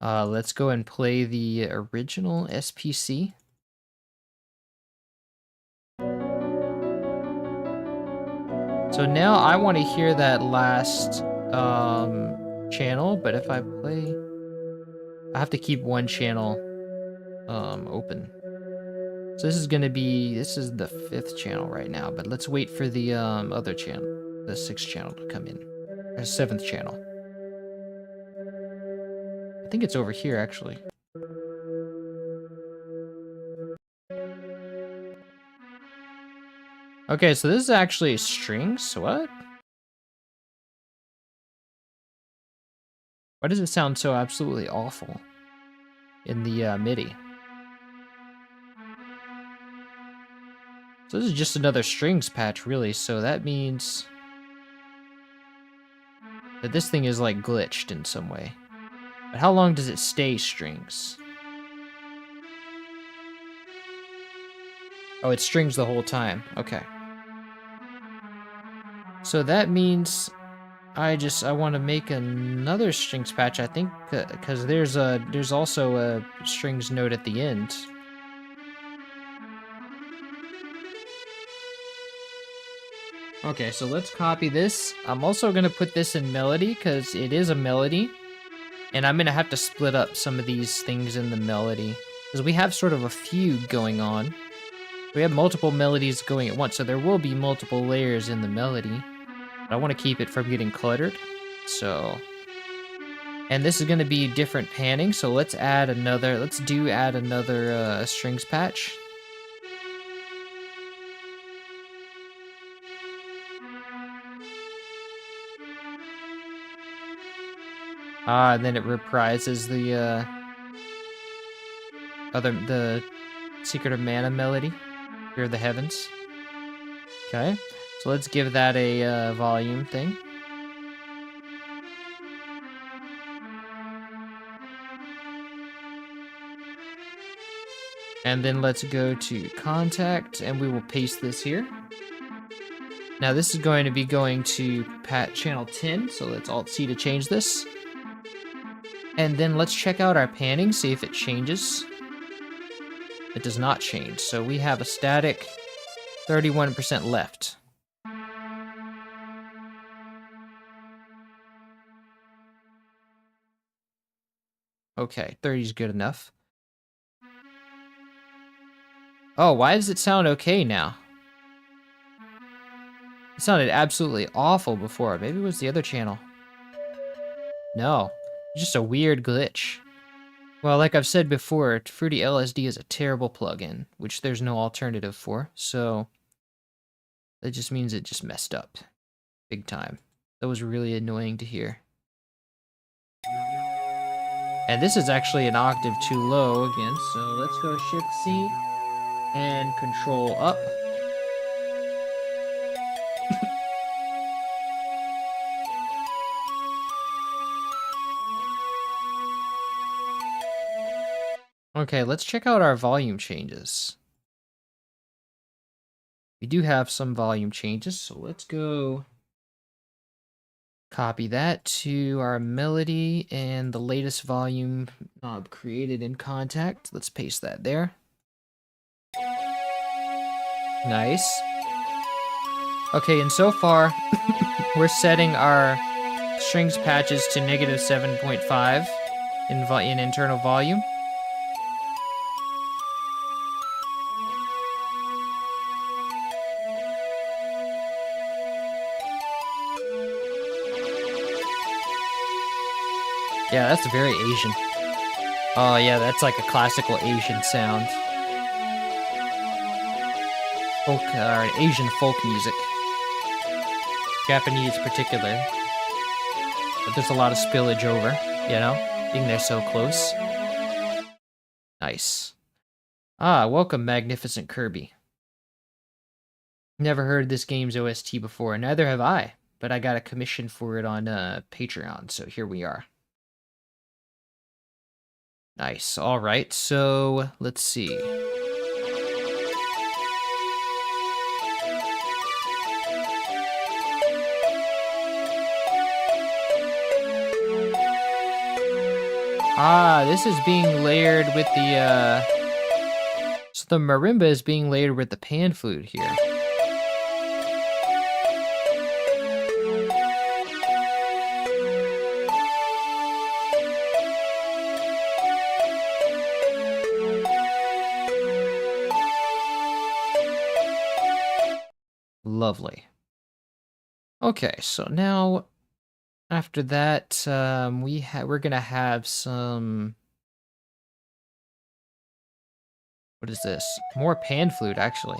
A: Let's go and play the original SPC. So now I want to hear that last channel, but if I play, I have to keep one channel open. So this is gonna be, this is the 5th channel right now, but let's wait for the other channel, the 6th channel to come in, or 7th channel. I think it's over here actually. Okay, so this is actually strings. What? Why does it sound so absolutely awful in the MIDI? So this is just another strings patch, really. So that means that this thing is like glitched in some way. But how long does it stay strings? Oh, it strings the whole time. Okay. So that means I want to make another strings patch, I think, because there's also a strings note at the end. Okay, so let's copy this. I'm also gonna put this in melody because it is a melody, and I'm gonna have to split up some of these things in the melody because we have sort of a fugue going on. We have multiple melodies going at once, so there will be multiple layers in the melody. But I want to keep it from getting cluttered, so. And this is going to be different panning, so let's add another, strings patch. And then it reprises the the Secret of Mana melody, Fear of the Heavens. Okay, so let's give that a volume thing. And then let's go to contact, and we will paste this here. Now this is going to be going to channel 10, so let's Alt-C to change this. And then let's check out our panning, see if it changes. It does not change, so we have a static 31% left. Okay, 30 is good enough. Oh, why does it sound okay now? It sounded absolutely awful before. Maybe it was the other channel. No, just a weird glitch. Well, like I've said before, Fruity LSD is a terrible plugin, which there's no alternative for, so that just means it just messed up. Big time. That was really annoying to hear. And this is actually an octave too low again, so let's go Shift-C and Control up. Okay, let's check out our volume changes. We do have some volume changes, so let's go copy that to our melody and the latest volume knob created in Contact. Let's paste that there. Nice. Okay, and so far, we're setting our strings patches to -7.5 in internal volume. Yeah, that's very Asian. Oh yeah, that's like a classical Asian sound. Folk, or Asian folk music. Japanese particular. But there's a lot of spillage over, you know? Being they're so close. Nice. Ah, welcome, Magnificent Kirby. Never heard this game's OST before, neither have I. But I got a commission for it on Patreon, so here we are. Nice. All right, so let's see. Ah, this is being layered with the, so the marimba is being layered with the pan flute here. Lovely. Okay, so now after that, we're gonna have some. What is this? More pan flute, actually.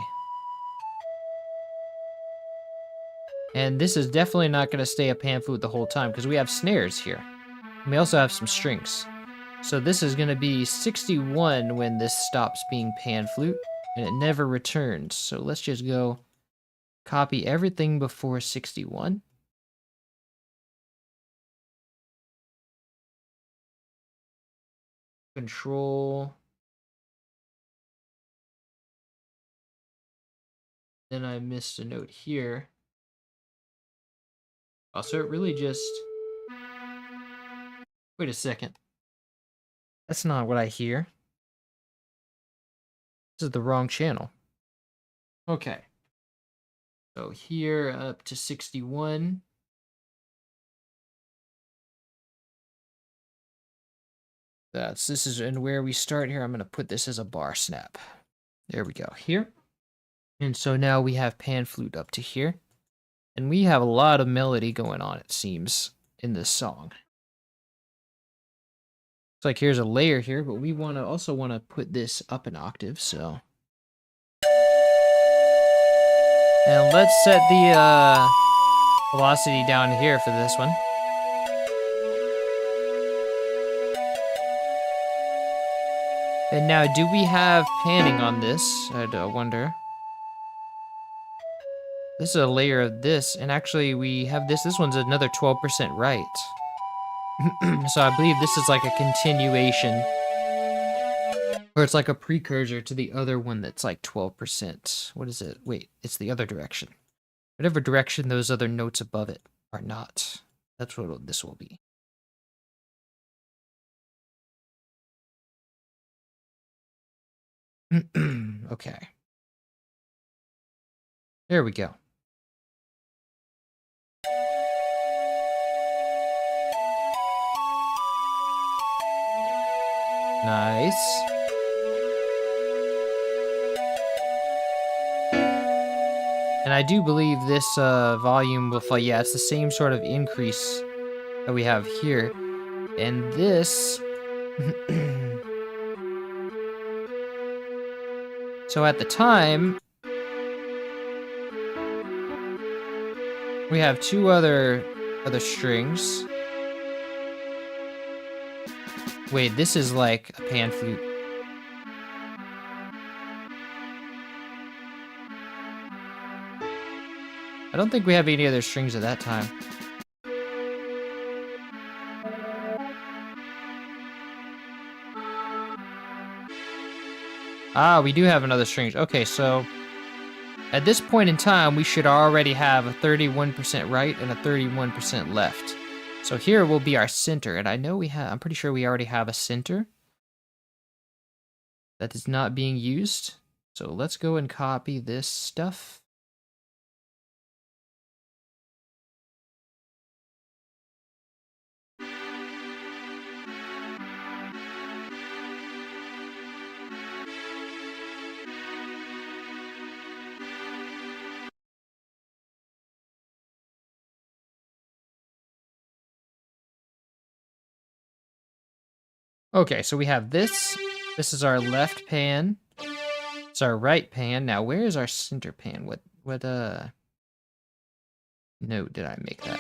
A: And this is definitely not gonna stay a pan flute the whole time because we have snares here. And we also have some strings. So this is gonna be 61 when this stops being pan flute, and it never returns. So let's just go copy everything before 61. Control. Then I missed a note here. Also, it really just... Wait a second. That's not what I hear. This is the wrong channel. Okay. So here up to 61. This is and where we start here. I'm going to put this as a bar snap. There we go. Here. And so now we have pan flute up to here. And we have a lot of melody going on, it seems, in this song. It's like here's a layer here, but we also want to put this up an octave, so. And let's set the velocity down here for this one. And now, do we have panning on this? I wonder. This is a layer of this, and actually we have this. This one's another 12% right. So I believe this is like a continuation. Or it's like a precursor to the other one that's like 12%. What is it? Wait, it's the other direction. Whatever direction those other notes above it are not. That's what this will be. Okay. There we go. Nice. And I do believe this volume will fall. Yeah, it's the same sort of increase that we have here. And this... So at the time... we have two other strings. Wait, this is like a pan flute. I don't think we have any other strings at that time. Ah, we do have another string. Okay, so at this point in time, we should already have a 31% right and a 31% left. So here will be our center, and I know I'm pretty sure we already have a center that is not being used. So let's go and copy this stuff. Okay, so we have this. This is our left pan. It's our right pan. Now, where is our center pan? What note did I make that?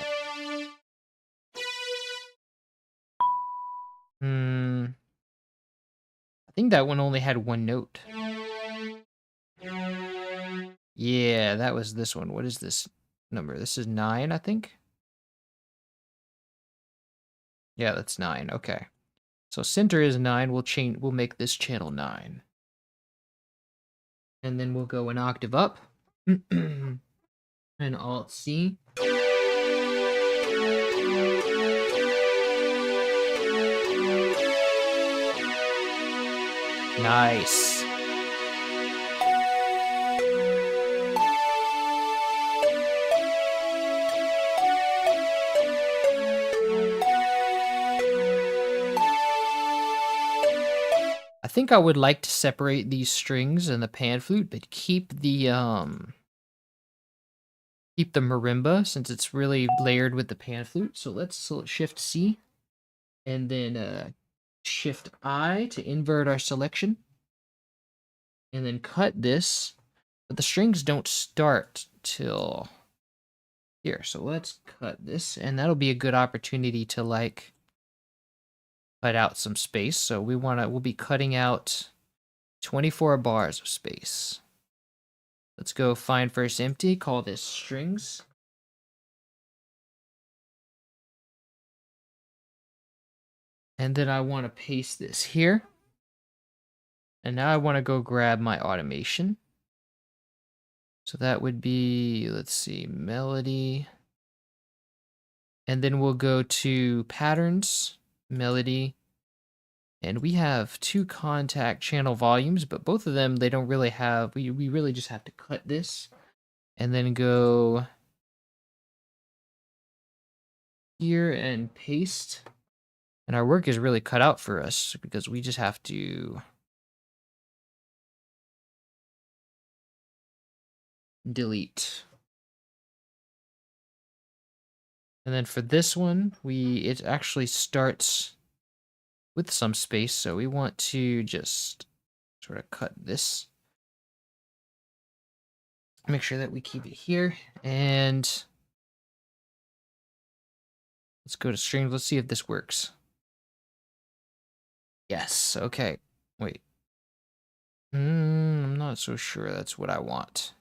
A: I think that one only had one note. Yeah, that was this one. What is this number? This is 9, I think. Yeah, that's 9. Okay. So center is 9. We'll make this channel 9. And then we'll go an octave up. And Alt C. Nice. I think I would like to separate these strings and the pan flute, but keep the marimba since it's really layered with the pan flute. So let's shift C and then shift I to invert our selection and then cut this. But the strings don't start till here. So let's cut this and that'll be a good opportunity to like cut out some space. So we'll be cutting out 24 bars of space. Let's go find first empty, call this strings. And then I want to paste this here. And now I want to go grab my automation. So that would be, let's see, melody. And then we'll go to patterns, melody. And we have 2 contact channel volumes, but both of them, they don't really have, we really just have to cut this. And then go here and paste. And our work is really cut out for us because we just have to delete. And then for this one, it actually starts with some space, so we want to just sort of cut this. Make sure that we keep it here, and let's go to strings. Let's see if this works. Yes, okay. Wait. I'm not so sure that's what I want.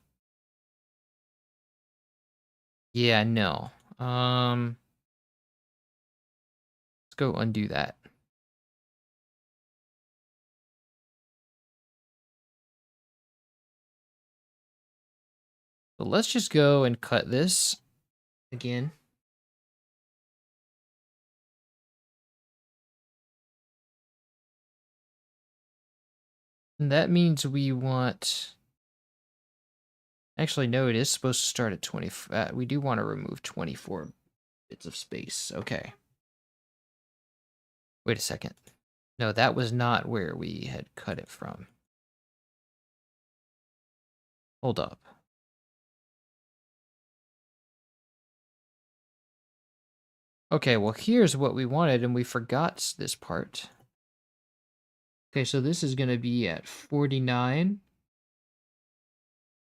A: Yeah, no. Let's go undo that. So let's just go and cut this again. And that means we want... Actually, no, it is supposed to start at 20. We do want to remove 24 bits of space. Okay. Wait a second. No, that was not where we had cut it from. Hold up. Okay, well, here's what we wanted, and we forgot this part. Okay, so this is going to be at 49.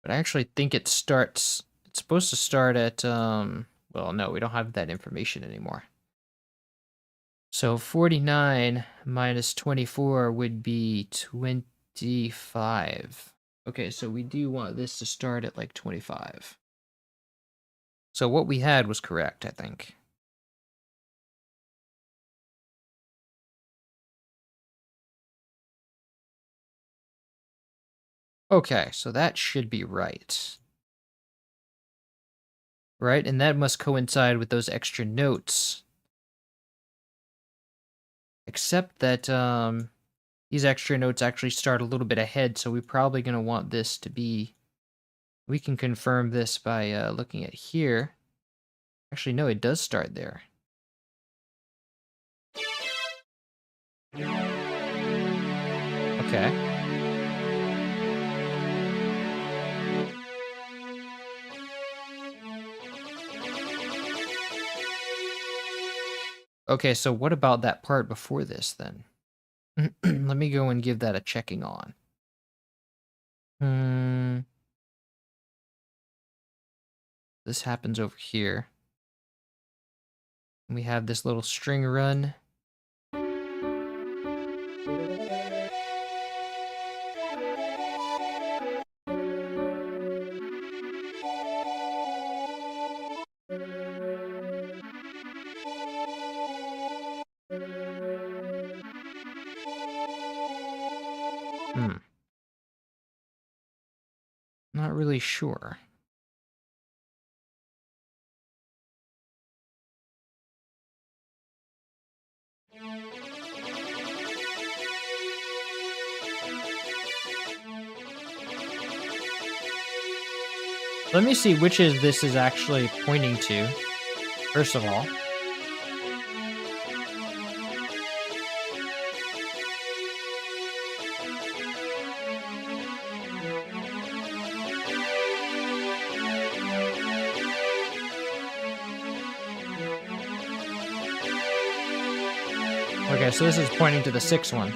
A: But I actually think it's supposed to start at, well, no, we don't have that information anymore. So 49 minus 24 would be 25. Okay, so we do want this to start at like 25. So what we had was correct, I think. Okay, so that should be right. Right, and that must coincide with those extra notes. Except that these extra notes actually start a little bit ahead, so we're probably going to want this to be... We can confirm this by looking at here. Actually, no, it does start there. Okay. Okay, so what about that part before this, then? Let me go and give that a checking on. This happens over here. We have this little string run. Not really sure. Let me see which is this is actually pointing to, first of all. Okay, so this is pointing to the 6th one.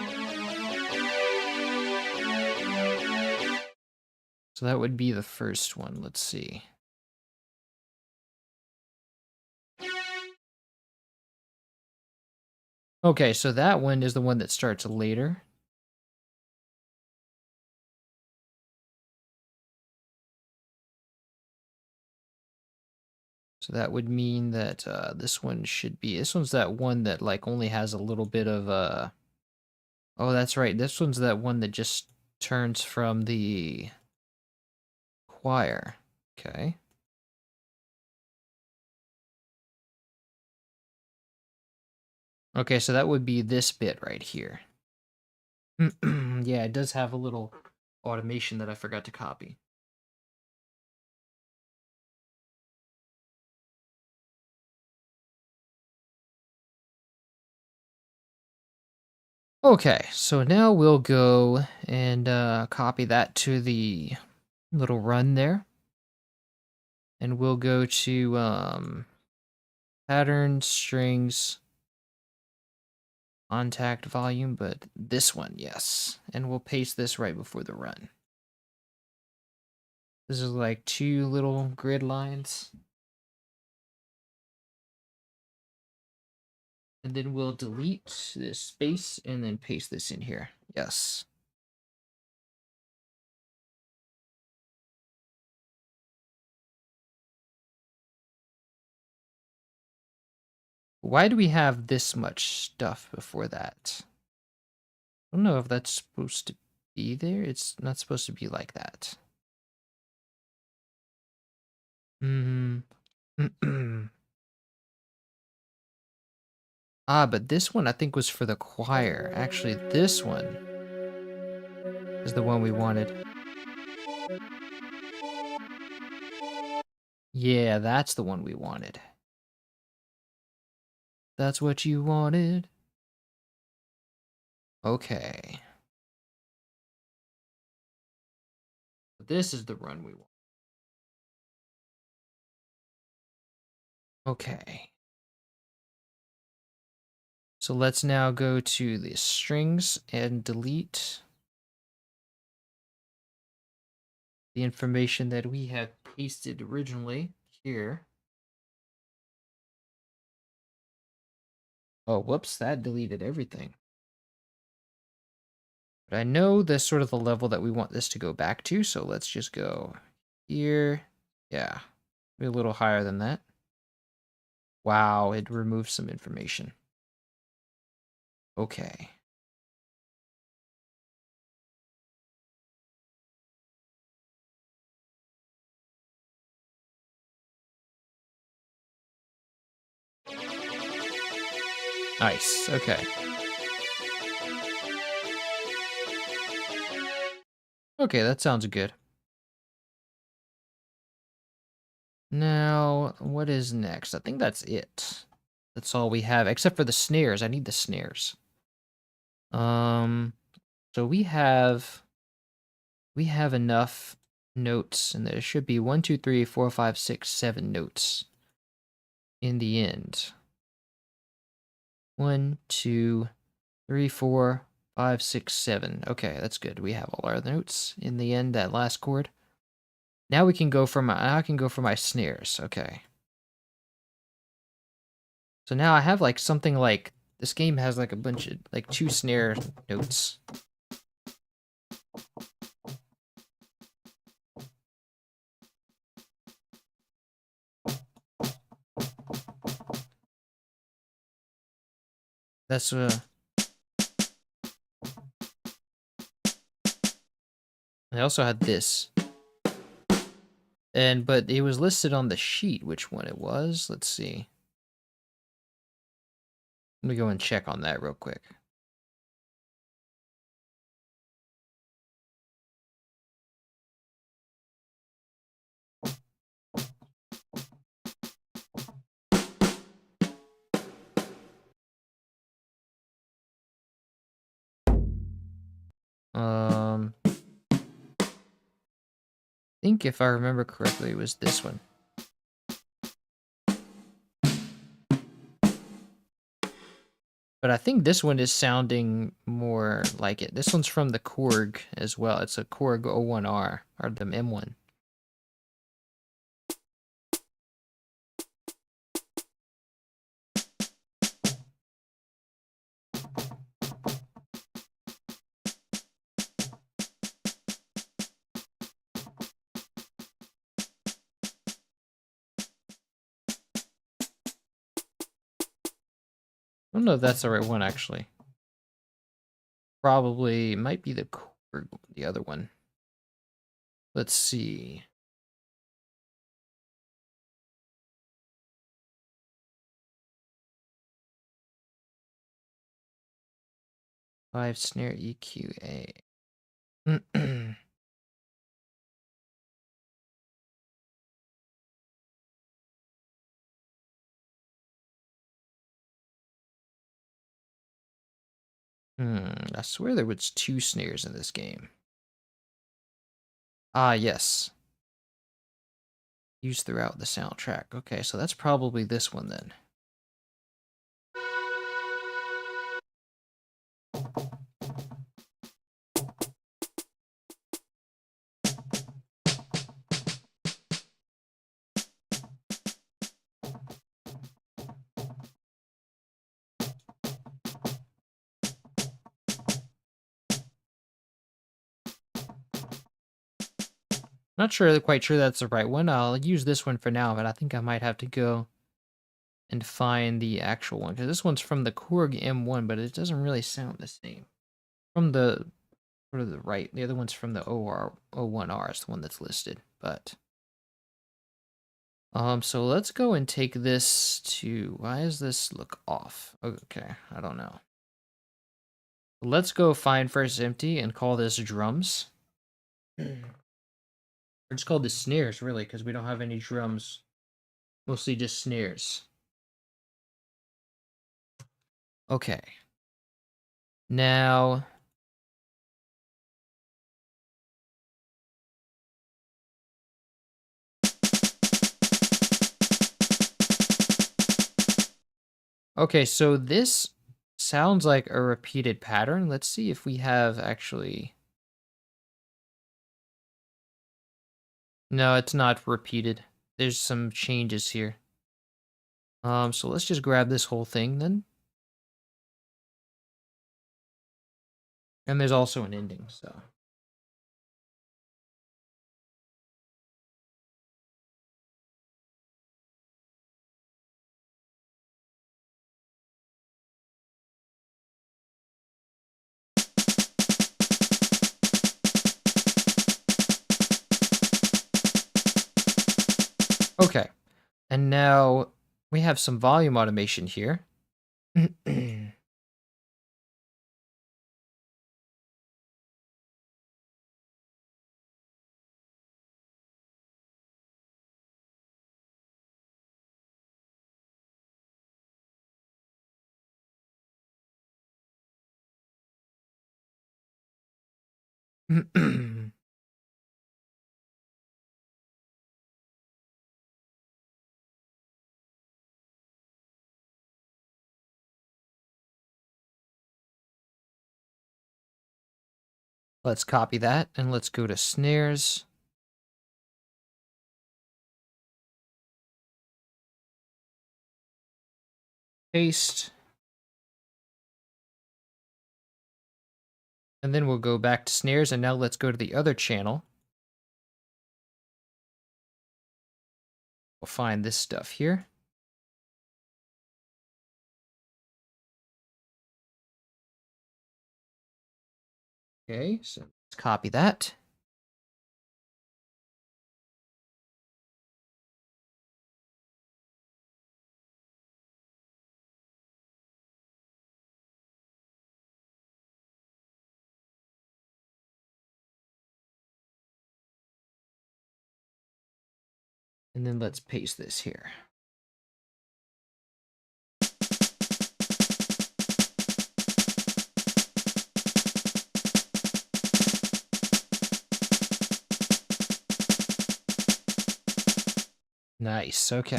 A: So that would be the first one. Let's see. Okay, so that one is the one that starts later. So that would mean that this one should be, this one's that one that like only has a little bit of oh, that's right. This one's that one that just turns from the choir. Okay. Okay, so that would be this bit right here. Yeah, it does have a little automation that I forgot to copy. Okay, so now we'll go and copy that to the little run there. And we'll go to pattern, strings, contact volume, but this one, yes. And we'll paste this right before the run. This is like 2 little grid lines. And then we'll delete this space and then paste this in here. Yes. Why do we have this much stuff before that? I don't know if that's supposed to be there. It's not supposed to be like that. Hmm. Ah, but this one I think was for the choir. Actually, this one is the one we wanted. Yeah, that's the one we wanted. That's what you wanted. Okay. This is the run we want. Okay. So let's now go to the strings and delete the information that we had pasted originally here. Oh, whoops, that deleted everything. But I know the sort of the level that we want this to go back to, so let's just go here. Yeah, maybe a little higher than that. Wow, it removed some information. Okay. Nice, okay. Okay, that sounds good. Now, what is next? I think that's it. That's all we have, except for the snares. I need the snares. So we have enough notes, and there should be 1, 2, 3, 4, 5, 6, 7 notes in the end. 1, 2, 3, 4, 5, 6, 7. Okay, that's good. We have all our notes in the end, that last chord. Now we can go for I can go for my snares. Okay. So now I have like something like, this game has like a bunch of like 2 snare notes. That's I also had this. But it was listed on the sheet which one it was. Let's see. Let me go and check on that real quick. I think if I remember correctly, it was this one. But I think this one is sounding more like it. This one's from the Korg as well. It's a Korg 01R, or the M1. I don't know if that's the right one, actually. Probably might be the Korg, the other one. Let's see. Five snare EQA. I swear there was two snares in this game. Ah, yes. Used throughout the soundtrack. Okay, so that's probably this one then. Not sure, quite sure that's the right one. I'll use this one for now, but I think I might have to go and find the actual one, because this one's from the Korg M1, but it doesn't really sound the same. From the sort of the right, the other one's from the O1R is the one that's listed, but so let's go and take this to, why does this look off? Okay, I don't know. Let's go find first empty and call this drums. Or just call this snares, really, because we don't have any drums. Mostly just snares. Okay. Now... Okay, so this sounds like a repeated pattern. Let's see if we have actually... No, it's not repeated. There's some changes here. So let's just grab this whole thing then. And there's also an ending, so... Okay, and now we have some volume automation here. Let's copy that, and let's go to snares. Paste. And then we'll go back to snares, and now let's go to the other channel. We'll find this stuff here. Okay, so let's copy that. And then let's paste this here. Nice, okay.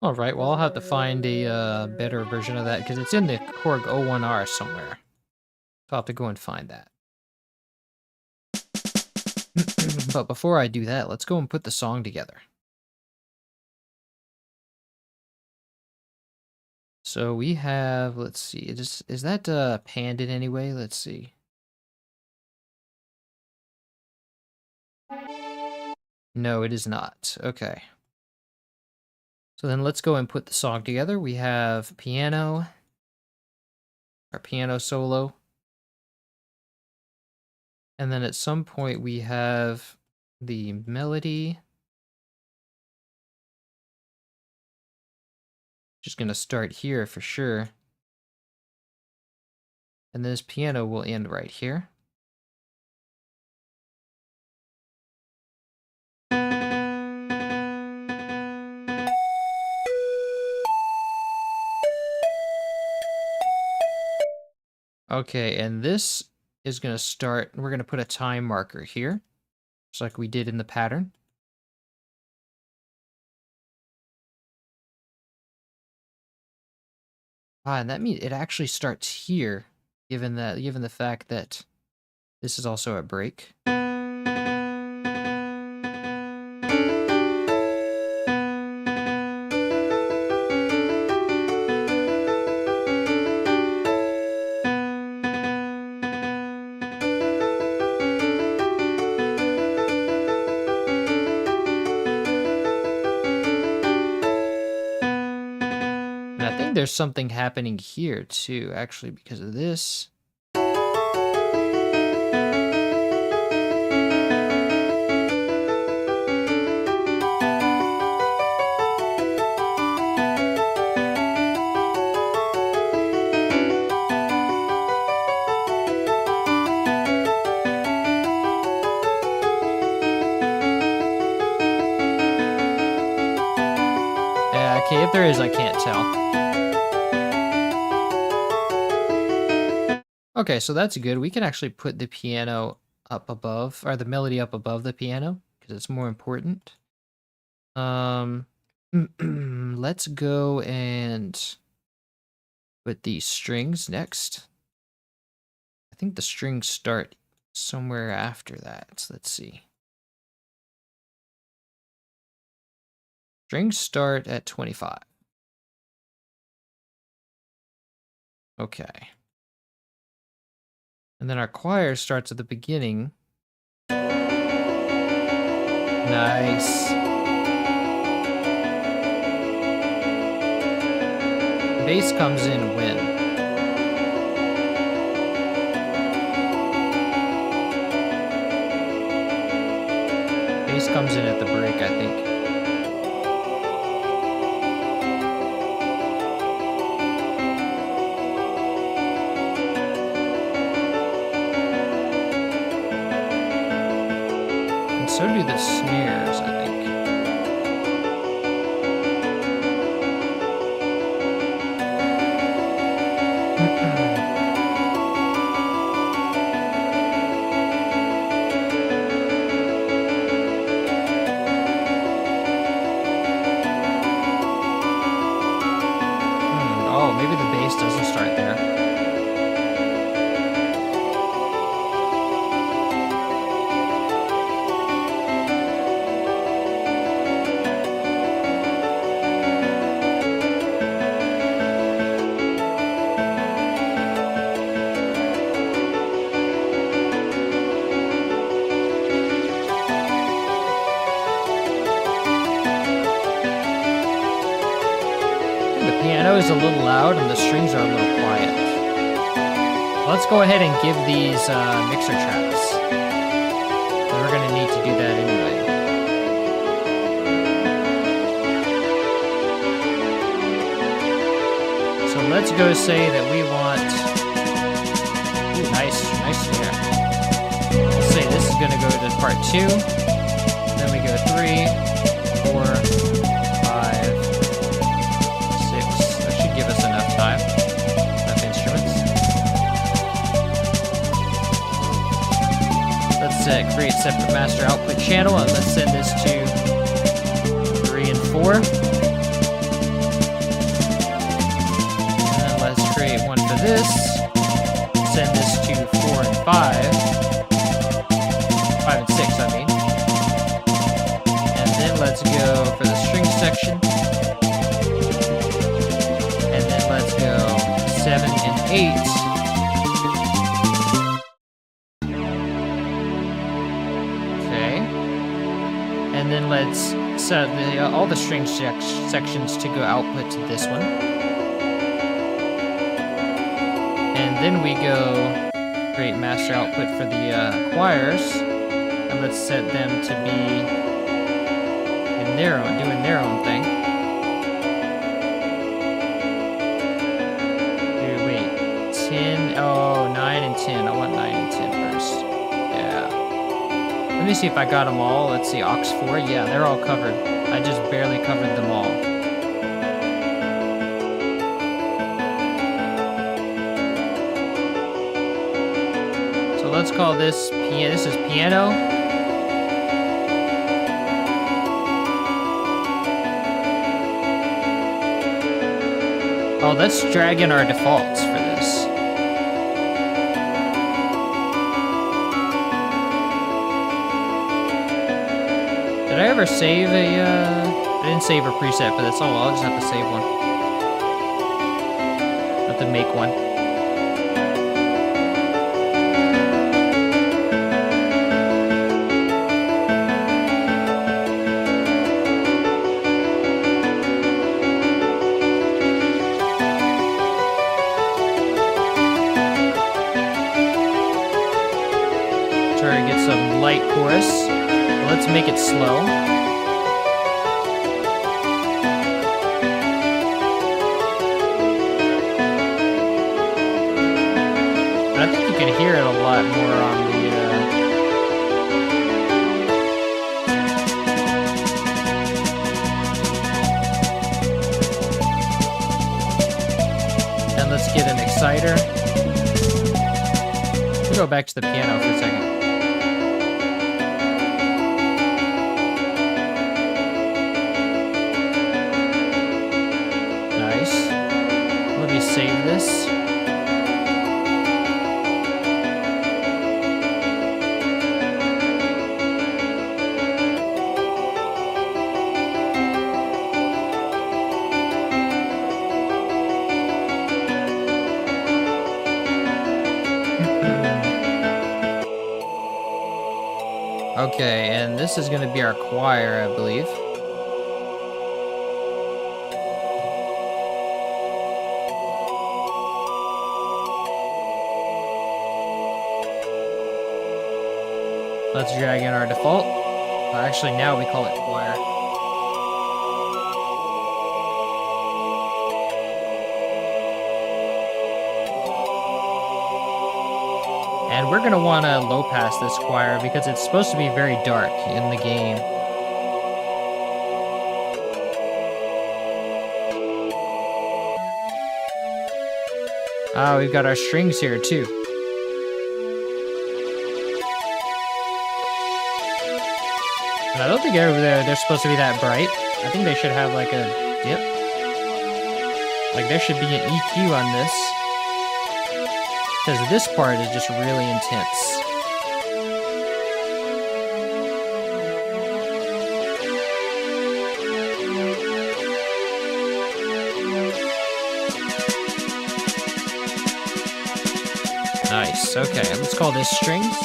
A: Alright, well, I'll have to find a better version of that, because it's in the Korg 01R somewhere. So I'll have to go and find that. But before I do that, let's go and put the song together. So we have, let's see, is that panned in any way? Let's see. No, it is not. Okay. So then let's go and put the song together. We have piano, our piano solo. And then at some point we have the melody. Just gonna start here for sure. And this piano will end right here. Okay, and this is gonna start, we're gonna put a time marker here, just like we did in the pattern. And that means it actually starts here, given the fact that this is also a break. And I think there's something happening here too, actually, because of this. Yeah, okay, if there is, I can't tell. Okay, so that's good. We can actually put the piano up above, or the melody up above the piano, because it's more important. Let's go and put these strings next. I think the strings start somewhere after that. So let's see. Strings start at 25. Okay. And then our choir starts at the beginning. Nice. Bass comes in when? Bass comes in at the break, I think. So do the snares, I think. Oh, maybe the bass doesn't start there. Is a little loud and the strings are a little quiet. Let's go ahead and give these mixer tracks. We're going to need to do that anyway. So let's go say that we want... Ooh, nice snare. Let's say this is going to go to part 2. 3, 4, 5, 6. That should give us enough time. Enough instruments. Let's create separate master output channel, and let's send this to 3 and 4. And then let's create one for this. Send this to 4 and 5. 5 and 6, I mean. And then let's go for the string section. And then let's go 7 and 8. Okay. And then let's set all the string sections to go output to this one. And then we go create master output for the choirs. And let's set them to be in their own, doing their own thing. Here, wait, 10, oh, 9 and 10. I want 9 and 10 first. Yeah. Let me see if I got them all. Let's see, aux 4. Yeah, they're all covered. I just barely covered them all. So let's call this piano. This is piano. Oh, let's drag in our defaults for this. Did I ever save a, I didn't save a preset for this. Oh, well, I'll just have to save one. Have to make one. Try to get some light chorus. Let's make it slow. But I think you can hear it a lot more on the and let's get an exciter. We'll go back to the piano for a second. Let me save this. Okay, and this is going to be our choir, I believe. Let's drag in our default. Actually, now we call it choir. And we're going to want to low pass this choir because it's supposed to be very dark in the game. Ah, we've got our strings here too. And I don't think over there they're supposed to be that bright. I think they should have like a dip. Like there should be an EQ on this. Because this part is just really intense. Nice, okay, let's call this strings.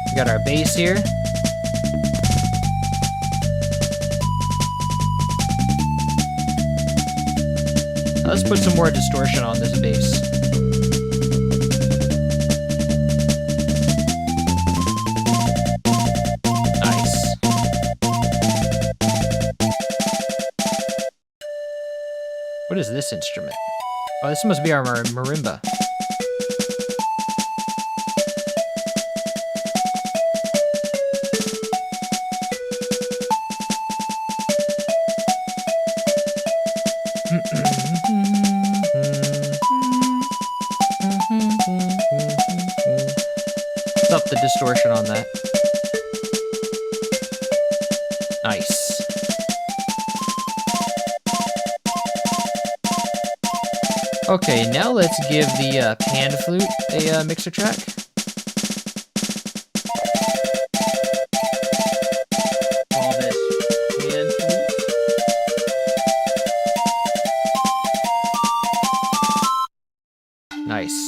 A: We got our bass here. Let's put some more distortion on this bass. Nice. What is this instrument? Oh, this must be our marimba. distortion on that. Nice. Okay, now let's give the pan flute a mixer track. Call this pan flute. Nice.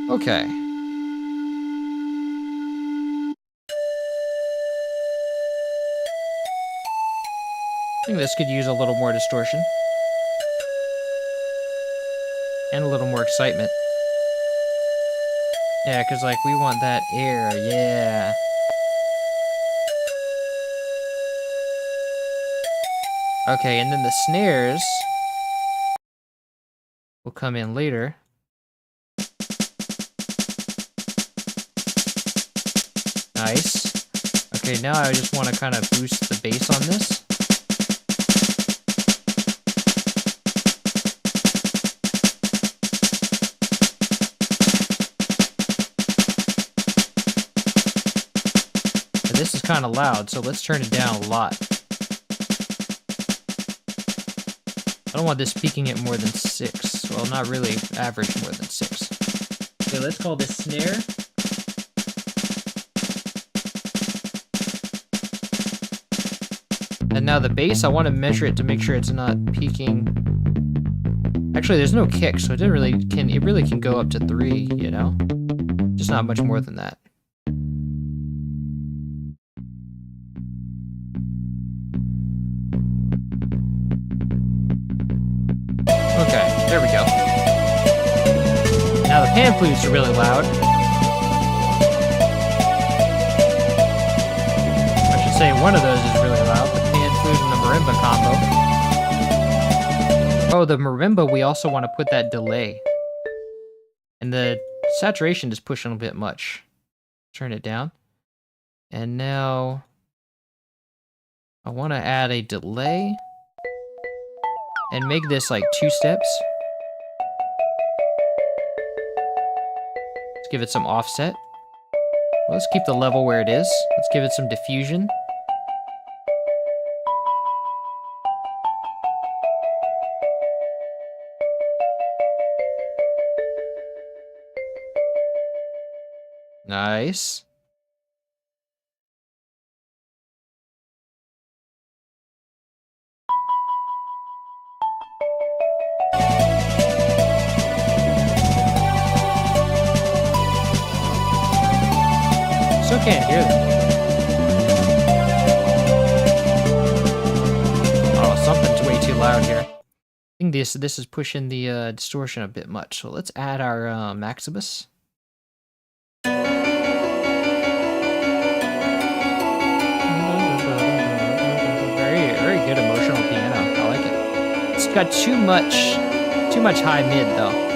A: Okay. I think this could use a little more distortion. And a little more excitement. Yeah, because, like, we want that air, yeah. Okay, and then the snares will come in later. Nice. Okay, now I just want to kind of boost the bass on this. And this is kind of loud, so let's turn it down a lot. I don't want this peaking at more than 6. Well, not really average more than 6. Okay, let's call this snare. And now the bass, I want to measure it to make sure it's not peaking. Actually, there's no kick, so it really can go up to 3, you know? Just not much more than that. Okay, there we go. Now the pan flutes are really loud. I should say one of those is really loud, the pan flute and the marimba combo. Oh, the marimba, we also want to put that delay. And the saturation is pushing a bit much. Turn it down. And now I want to add a delay. And make this like 2 steps. Let's give it some offset. Well, let's keep the level where it is. Let's give it some diffusion. Nice. Still can't hear them. Oh, something's way too loud here. I think this is pushing the distortion a bit much. So let's add our Maximus. Very good emotional piano. I like it. It's got too much high mid though.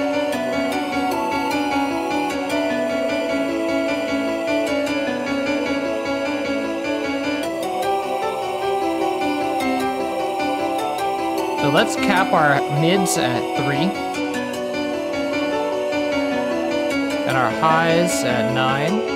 A: So let's cap our mids at 3. And our highs at 9.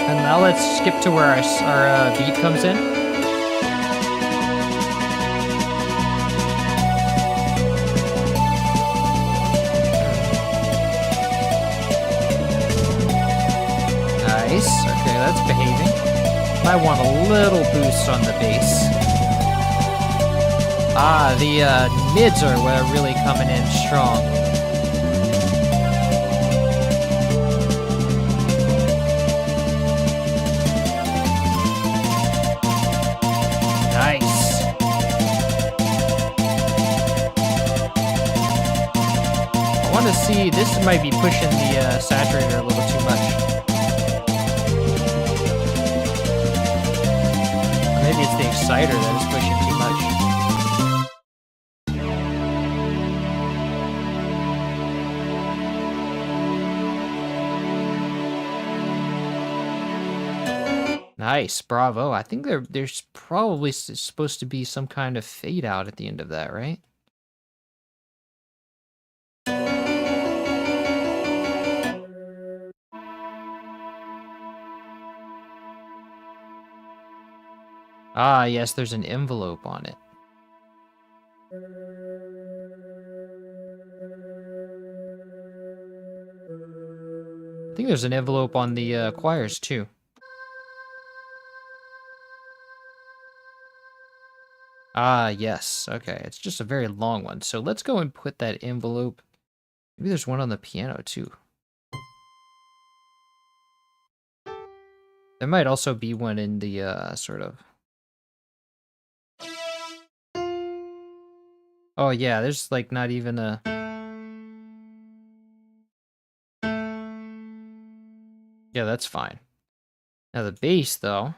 A: And now let's skip to where our beat comes in. Nice. Okay, that's behaving. I want a little boost on the bass. Ah, the mids are really coming in strong. Nice. I want to see, this might be pushing the saturator a little too much. Maybe it's the exciter that is pushing too much. Nice, bravo. I think there's probably supposed to be some kind of fade out at the end of that, right? Ah, yes, there's an envelope on it. I think there's an envelope on the choirs too. Ah, yes. Okay, it's just a very long one. So let's go and put that envelope. Maybe there's one on the piano too. There might also be one in the sort of. Oh yeah, there's like not even a. Yeah, that's fine. Now the bass though.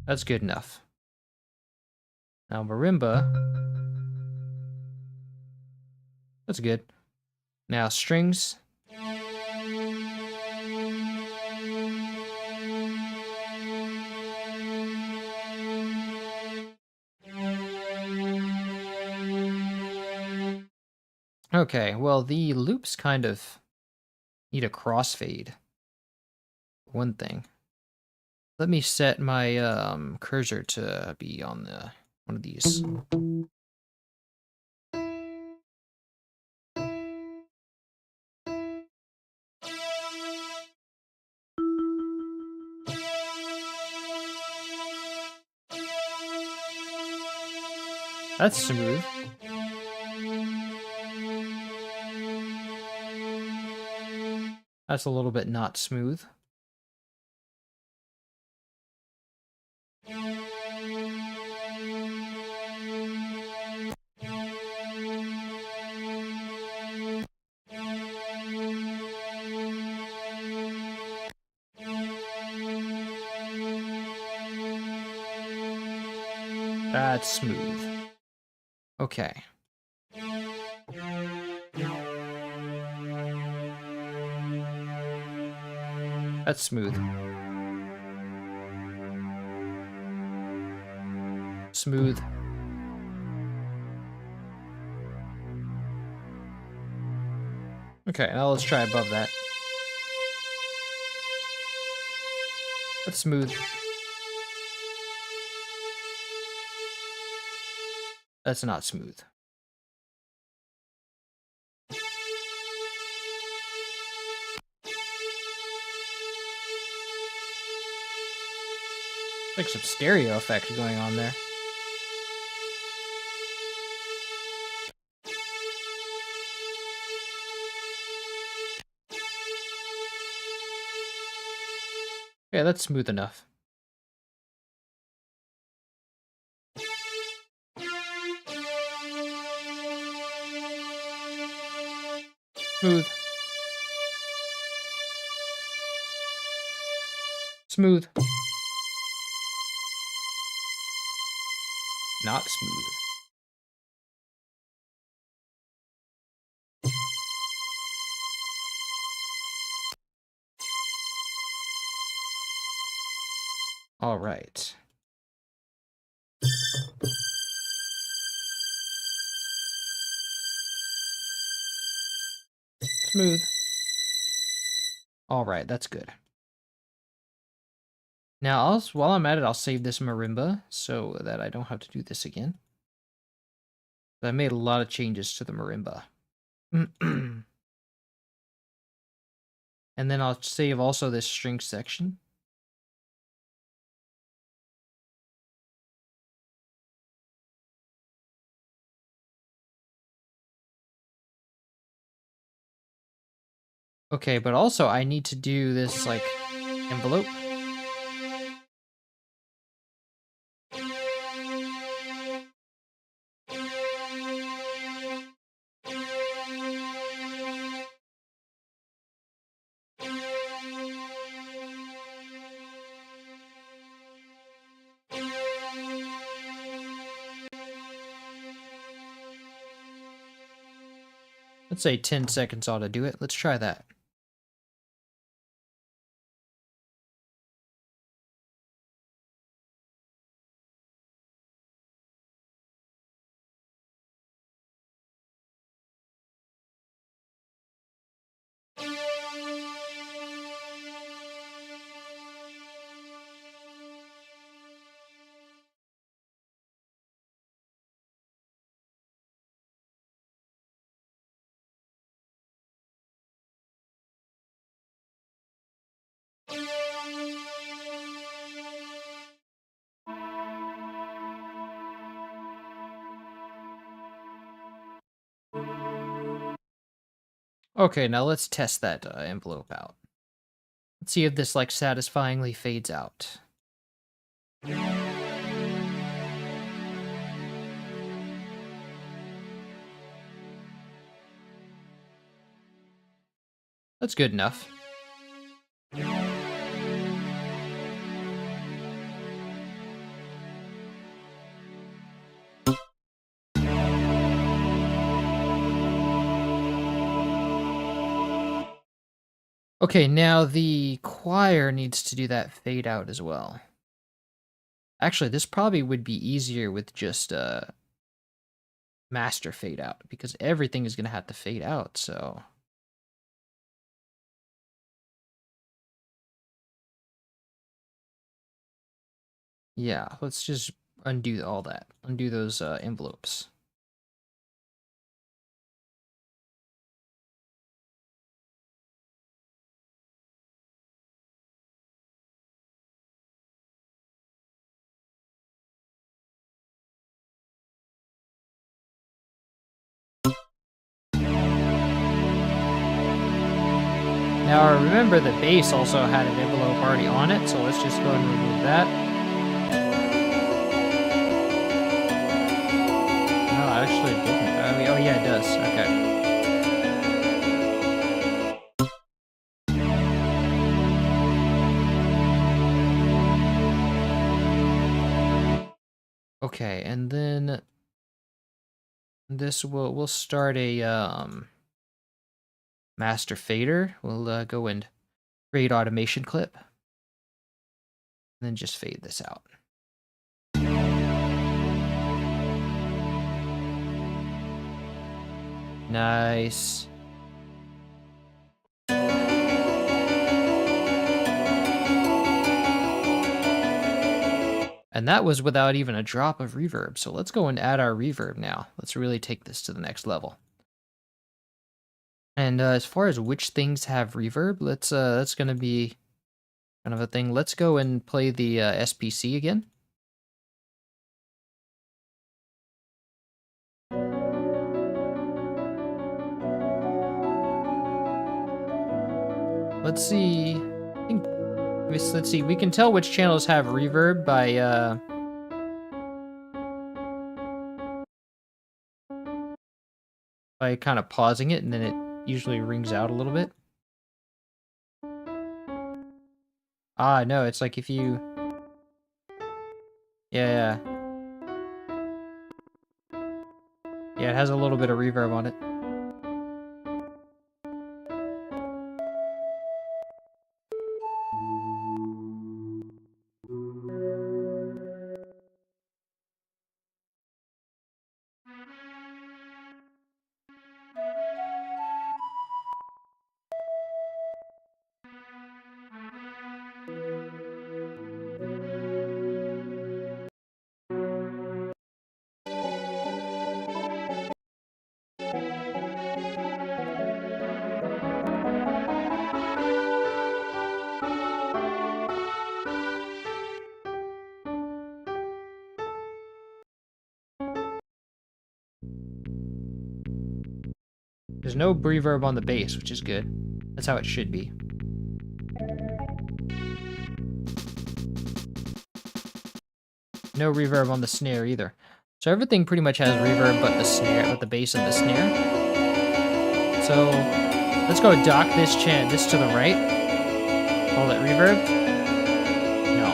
A: That's good enough. Now marimba. That's good. Now strings. Okay, well the loops kind of need a crossfade. One thing. Let me set my cursor to be on the one of these. That's smooth. That's a little bit not smooth. That's smooth. Okay. That's smooth. Smooth. Okay, now let's try above that. That's smooth. That's not smooth. Like some stereo effect going on there. Yeah, that's smooth enough. Smooth. Smooth. Not smooth. All right. Smooth. All right, that's good. Now, while I'm at it, I'll save this marimba so that I don't have to do this again. I made a lot of changes to the marimba. And then I'll save also this string section. Okay, but also I need to do this, like, envelope. Let's say 10 seconds ought to do it. Let's try that. Okay, now let's test that envelope out. Let's see if this like satisfyingly fades out. That's good enough. Okay, now the choir needs to do that fade out as well. Actually, this probably would be easier with just master fade out, because everything is going to have to fade out, so... Yeah, let's just undo all that. Undo those envelopes. Now remember the bass also had an envelope already on it, so let's just go ahead and remove that. No, actually it didn't. I mean, oh yeah, it does. Okay. Okay, and then this we'll start a master fader. We'll go and create automation clip, and then just fade this out. Nice. And that was without even a drop of reverb. So let's go and add our reverb now. Let's really take this to the next level. And as far as which things have reverb, that's gonna be kind of a thing. Let's go and play the SPC again. Let's see. I think, let's see. We can tell which channels have reverb by kind of pausing it, and then it usually rings out a little bit. Ah, no, it's like if you... Yeah. Yeah, it has a little bit of reverb on it. There's no reverb on the bass, which is good. That's how it should be. No reverb on the snare either. So everything pretty much has reverb but the snare, but the bass and the snare. So let's go dock this to the right. Call it reverb. No.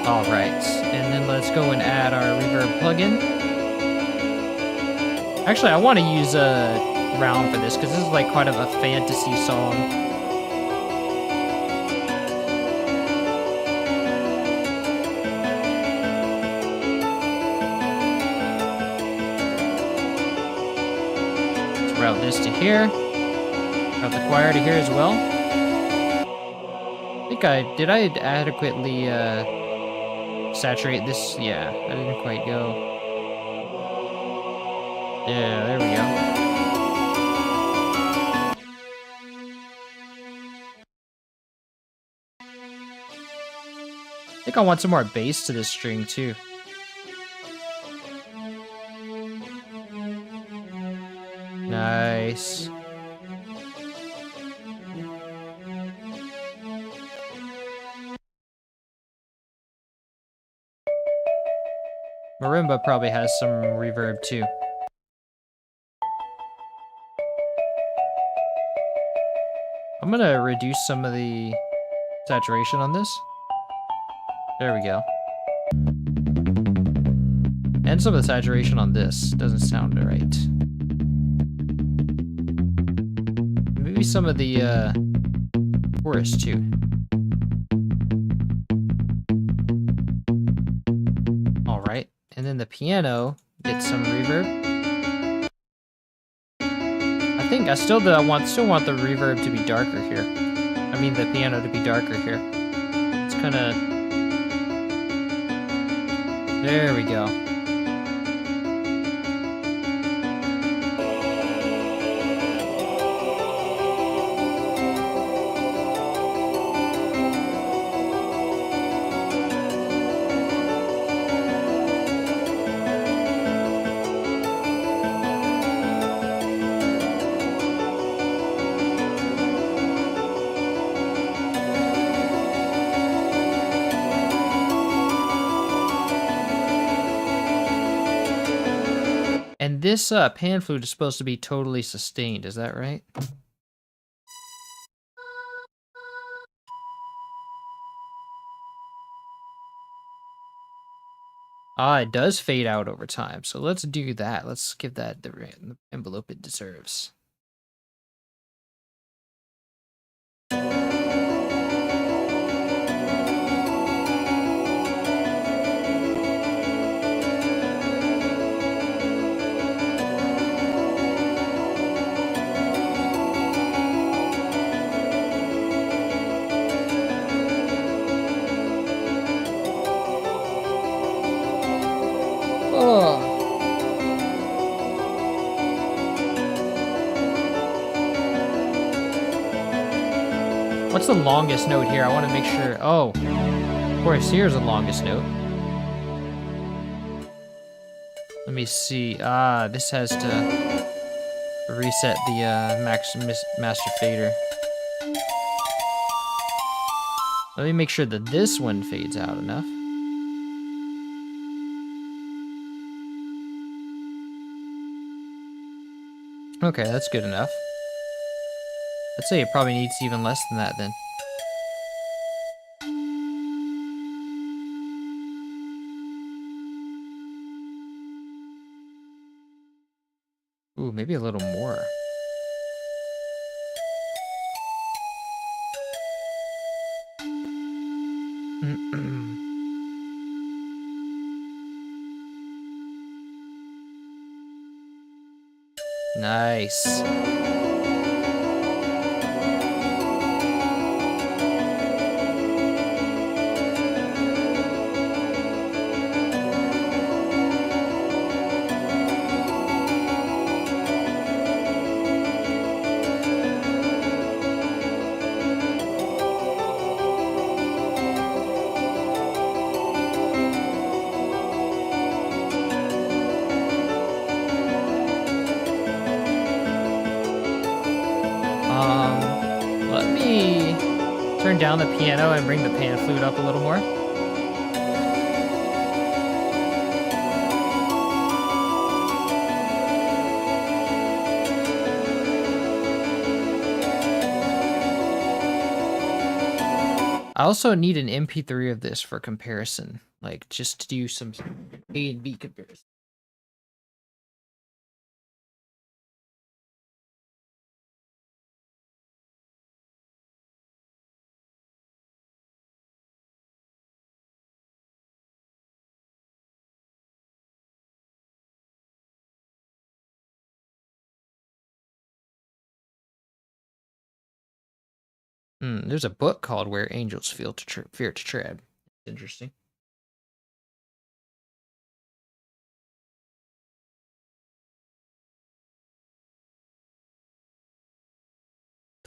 A: All right, and then let's go and add our reverb plugin. Actually, I want to use a round for this because this is like kind of a fantasy song. Let's route this to here. Route the choir to here as well. I think did I adequately saturate this? Yeah, I didn't quite go. Yeah, there we go. I think I want some more bass to this string too. Nice. Marimba probably has some reverb too. I'm gonna reduce some of the saturation on this. There we go. And some of the saturation on this. Doesn't sound right. Maybe some of the chorus too. Alright. And then the piano gets some reverb. I think I still want the reverb to be darker here. I mean the piano to be darker here. It's kind of... There we go. And this pan flute is supposed to be totally sustained, is that right? Ah, it does fade out over time, so let's do that. Let's give that the envelope it deserves. Oh. What's the longest note here? I want to make sure. Oh, of course, here's the longest note. Let me see. Ah, this has to reset the master fader. Let me make sure that this one fades out enough. Okay, that's good enough. I'd say it probably needs even less than that then. Ooh, maybe a little more. Nice. Let me turn down the piano and bring the pan flute up a little more. I also need an MP3 of this for comparison. like just to do some A and B comparison. There's a book called "Where Angels Fear to Tread." Interesting.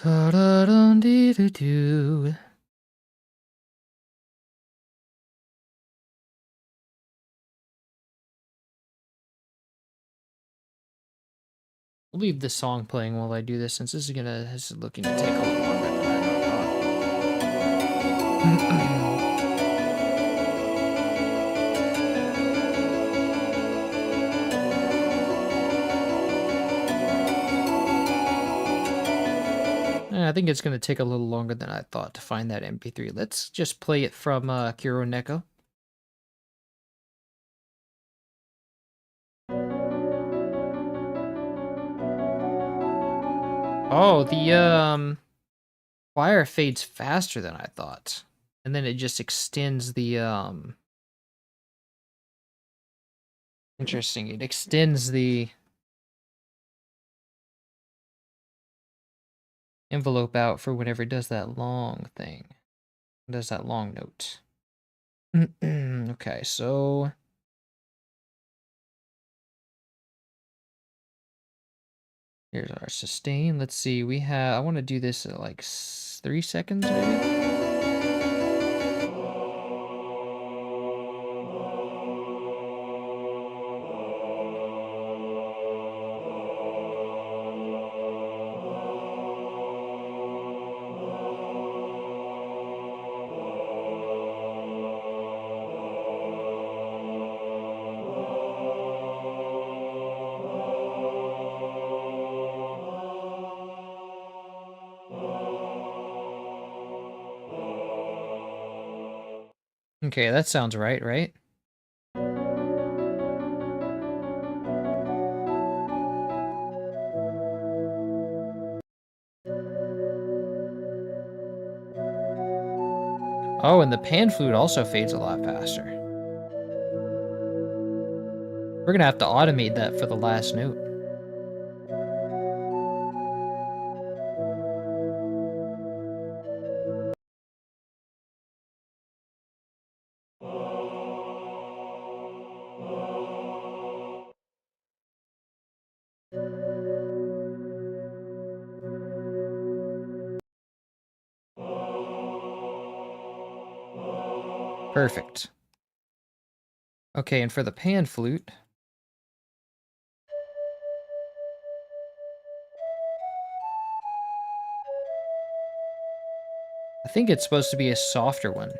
A: Da-da-dum-dee-doo-doo. We'll leave this song playing while I do this, since this is looking to take a little longer than I thought. I think it's going to take a little longer than I thought to find that MP3. Let's just play it from Kuro Neko. Oh, the wire fades faster than I thought. And then it just extends the interesting. It extends the envelope out for whenever it does that long thing. It does that long note. Okay, so here's our sustain. Let's see. I want to do this at like 3 seconds maybe. Okay, that sounds right? Oh, and the pan flute also fades a lot faster. We're gonna have to automate that for the last note. Perfect. Okay, and for the pan flute, I think it's supposed to be a softer one.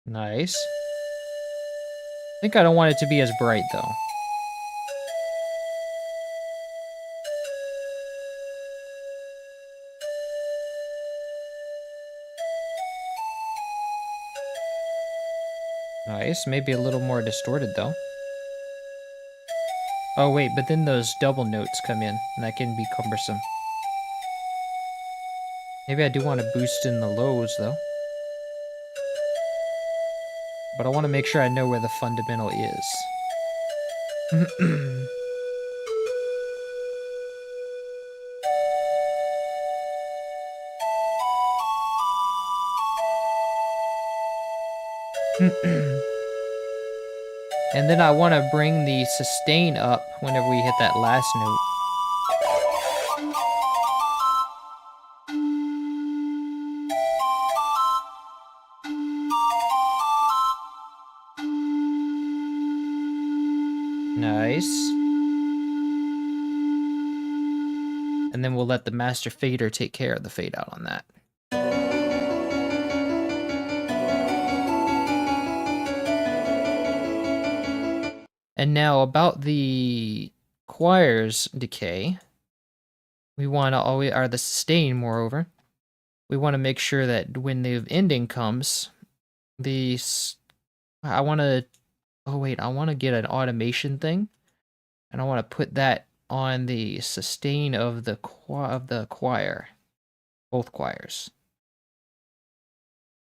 A: Nice. I think I don't want it to be as bright, though. Nice. Maybe a little more distorted, though. Oh, wait, but then those double notes come in, and that can be cumbersome. Maybe I do want to boost in the lows, though. But I want to make sure I know where the fundamental is. And then I want to bring the sustain up whenever we hit that last note. Nice. And then we'll let the master fader take care of the fade out on that. And now about the choir's decay, we want to always, or the sustain, moreover, we want to make sure that when the ending comes, I want to, oh wait, I want to get an automation thing, and I want to put that on the sustain of the choir, both choirs.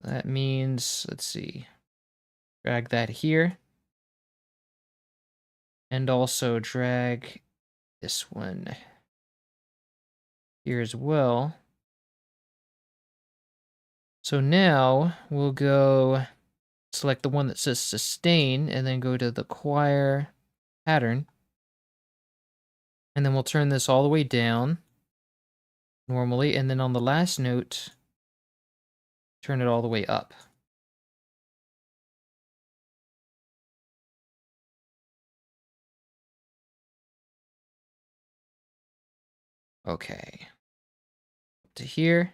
A: That means, let's see, drag that here. And also drag this one here as well. So now we'll go select the one that says sustain and then go to the choir pattern. And then we'll turn this all the way down normally. And then on the last note, turn it all the way up. Okay. Up to here.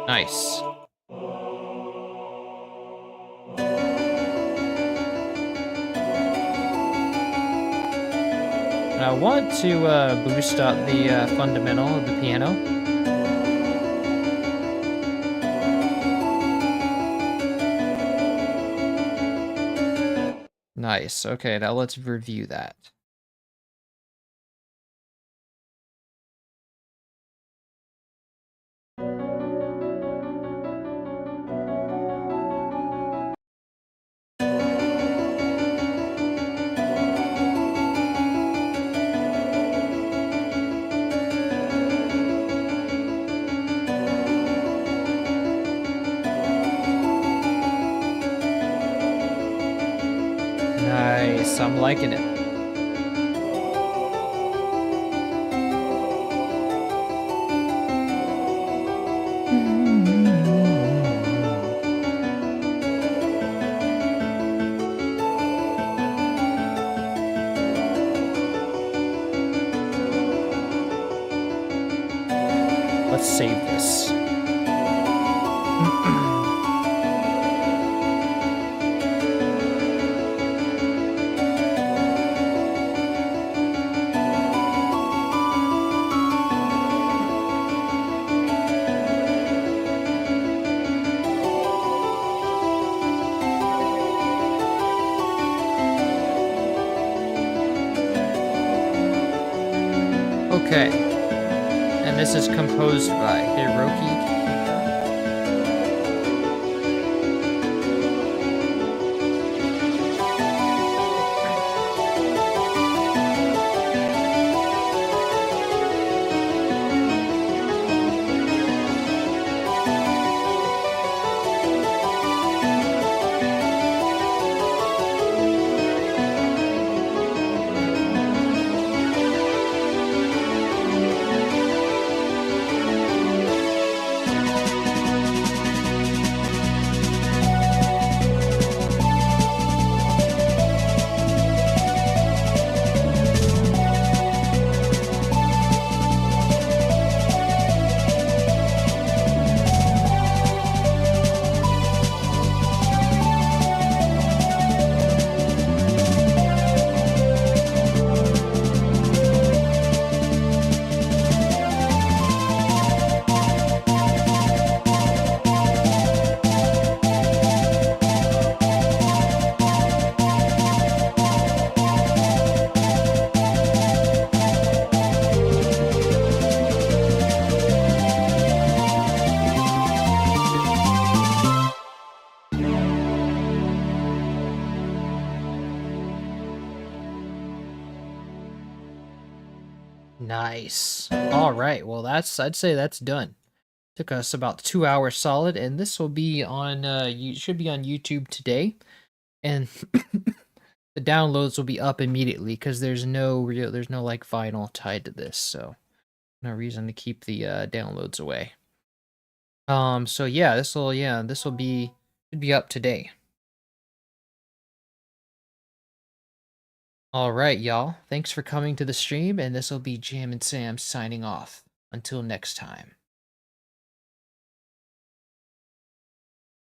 A: Nice. And I want to boost up the fundamental of the piano. Nice. Okay, now let's review that. Nice, I'm liking it. Let's save this. Okay. And this is composed by Hiroki. Nice. All right. Well, I'd say that's done. Took us about 2 hours solid, and this will be on should be on YouTube today, and the downloads will be up immediately because there's no like vinyl tied to this, so no reason to keep the downloads away. So yeah, this will should be up today. All right, y'all. Thanks for coming to the stream, and this will be Jam and Sam signing off. Until next time.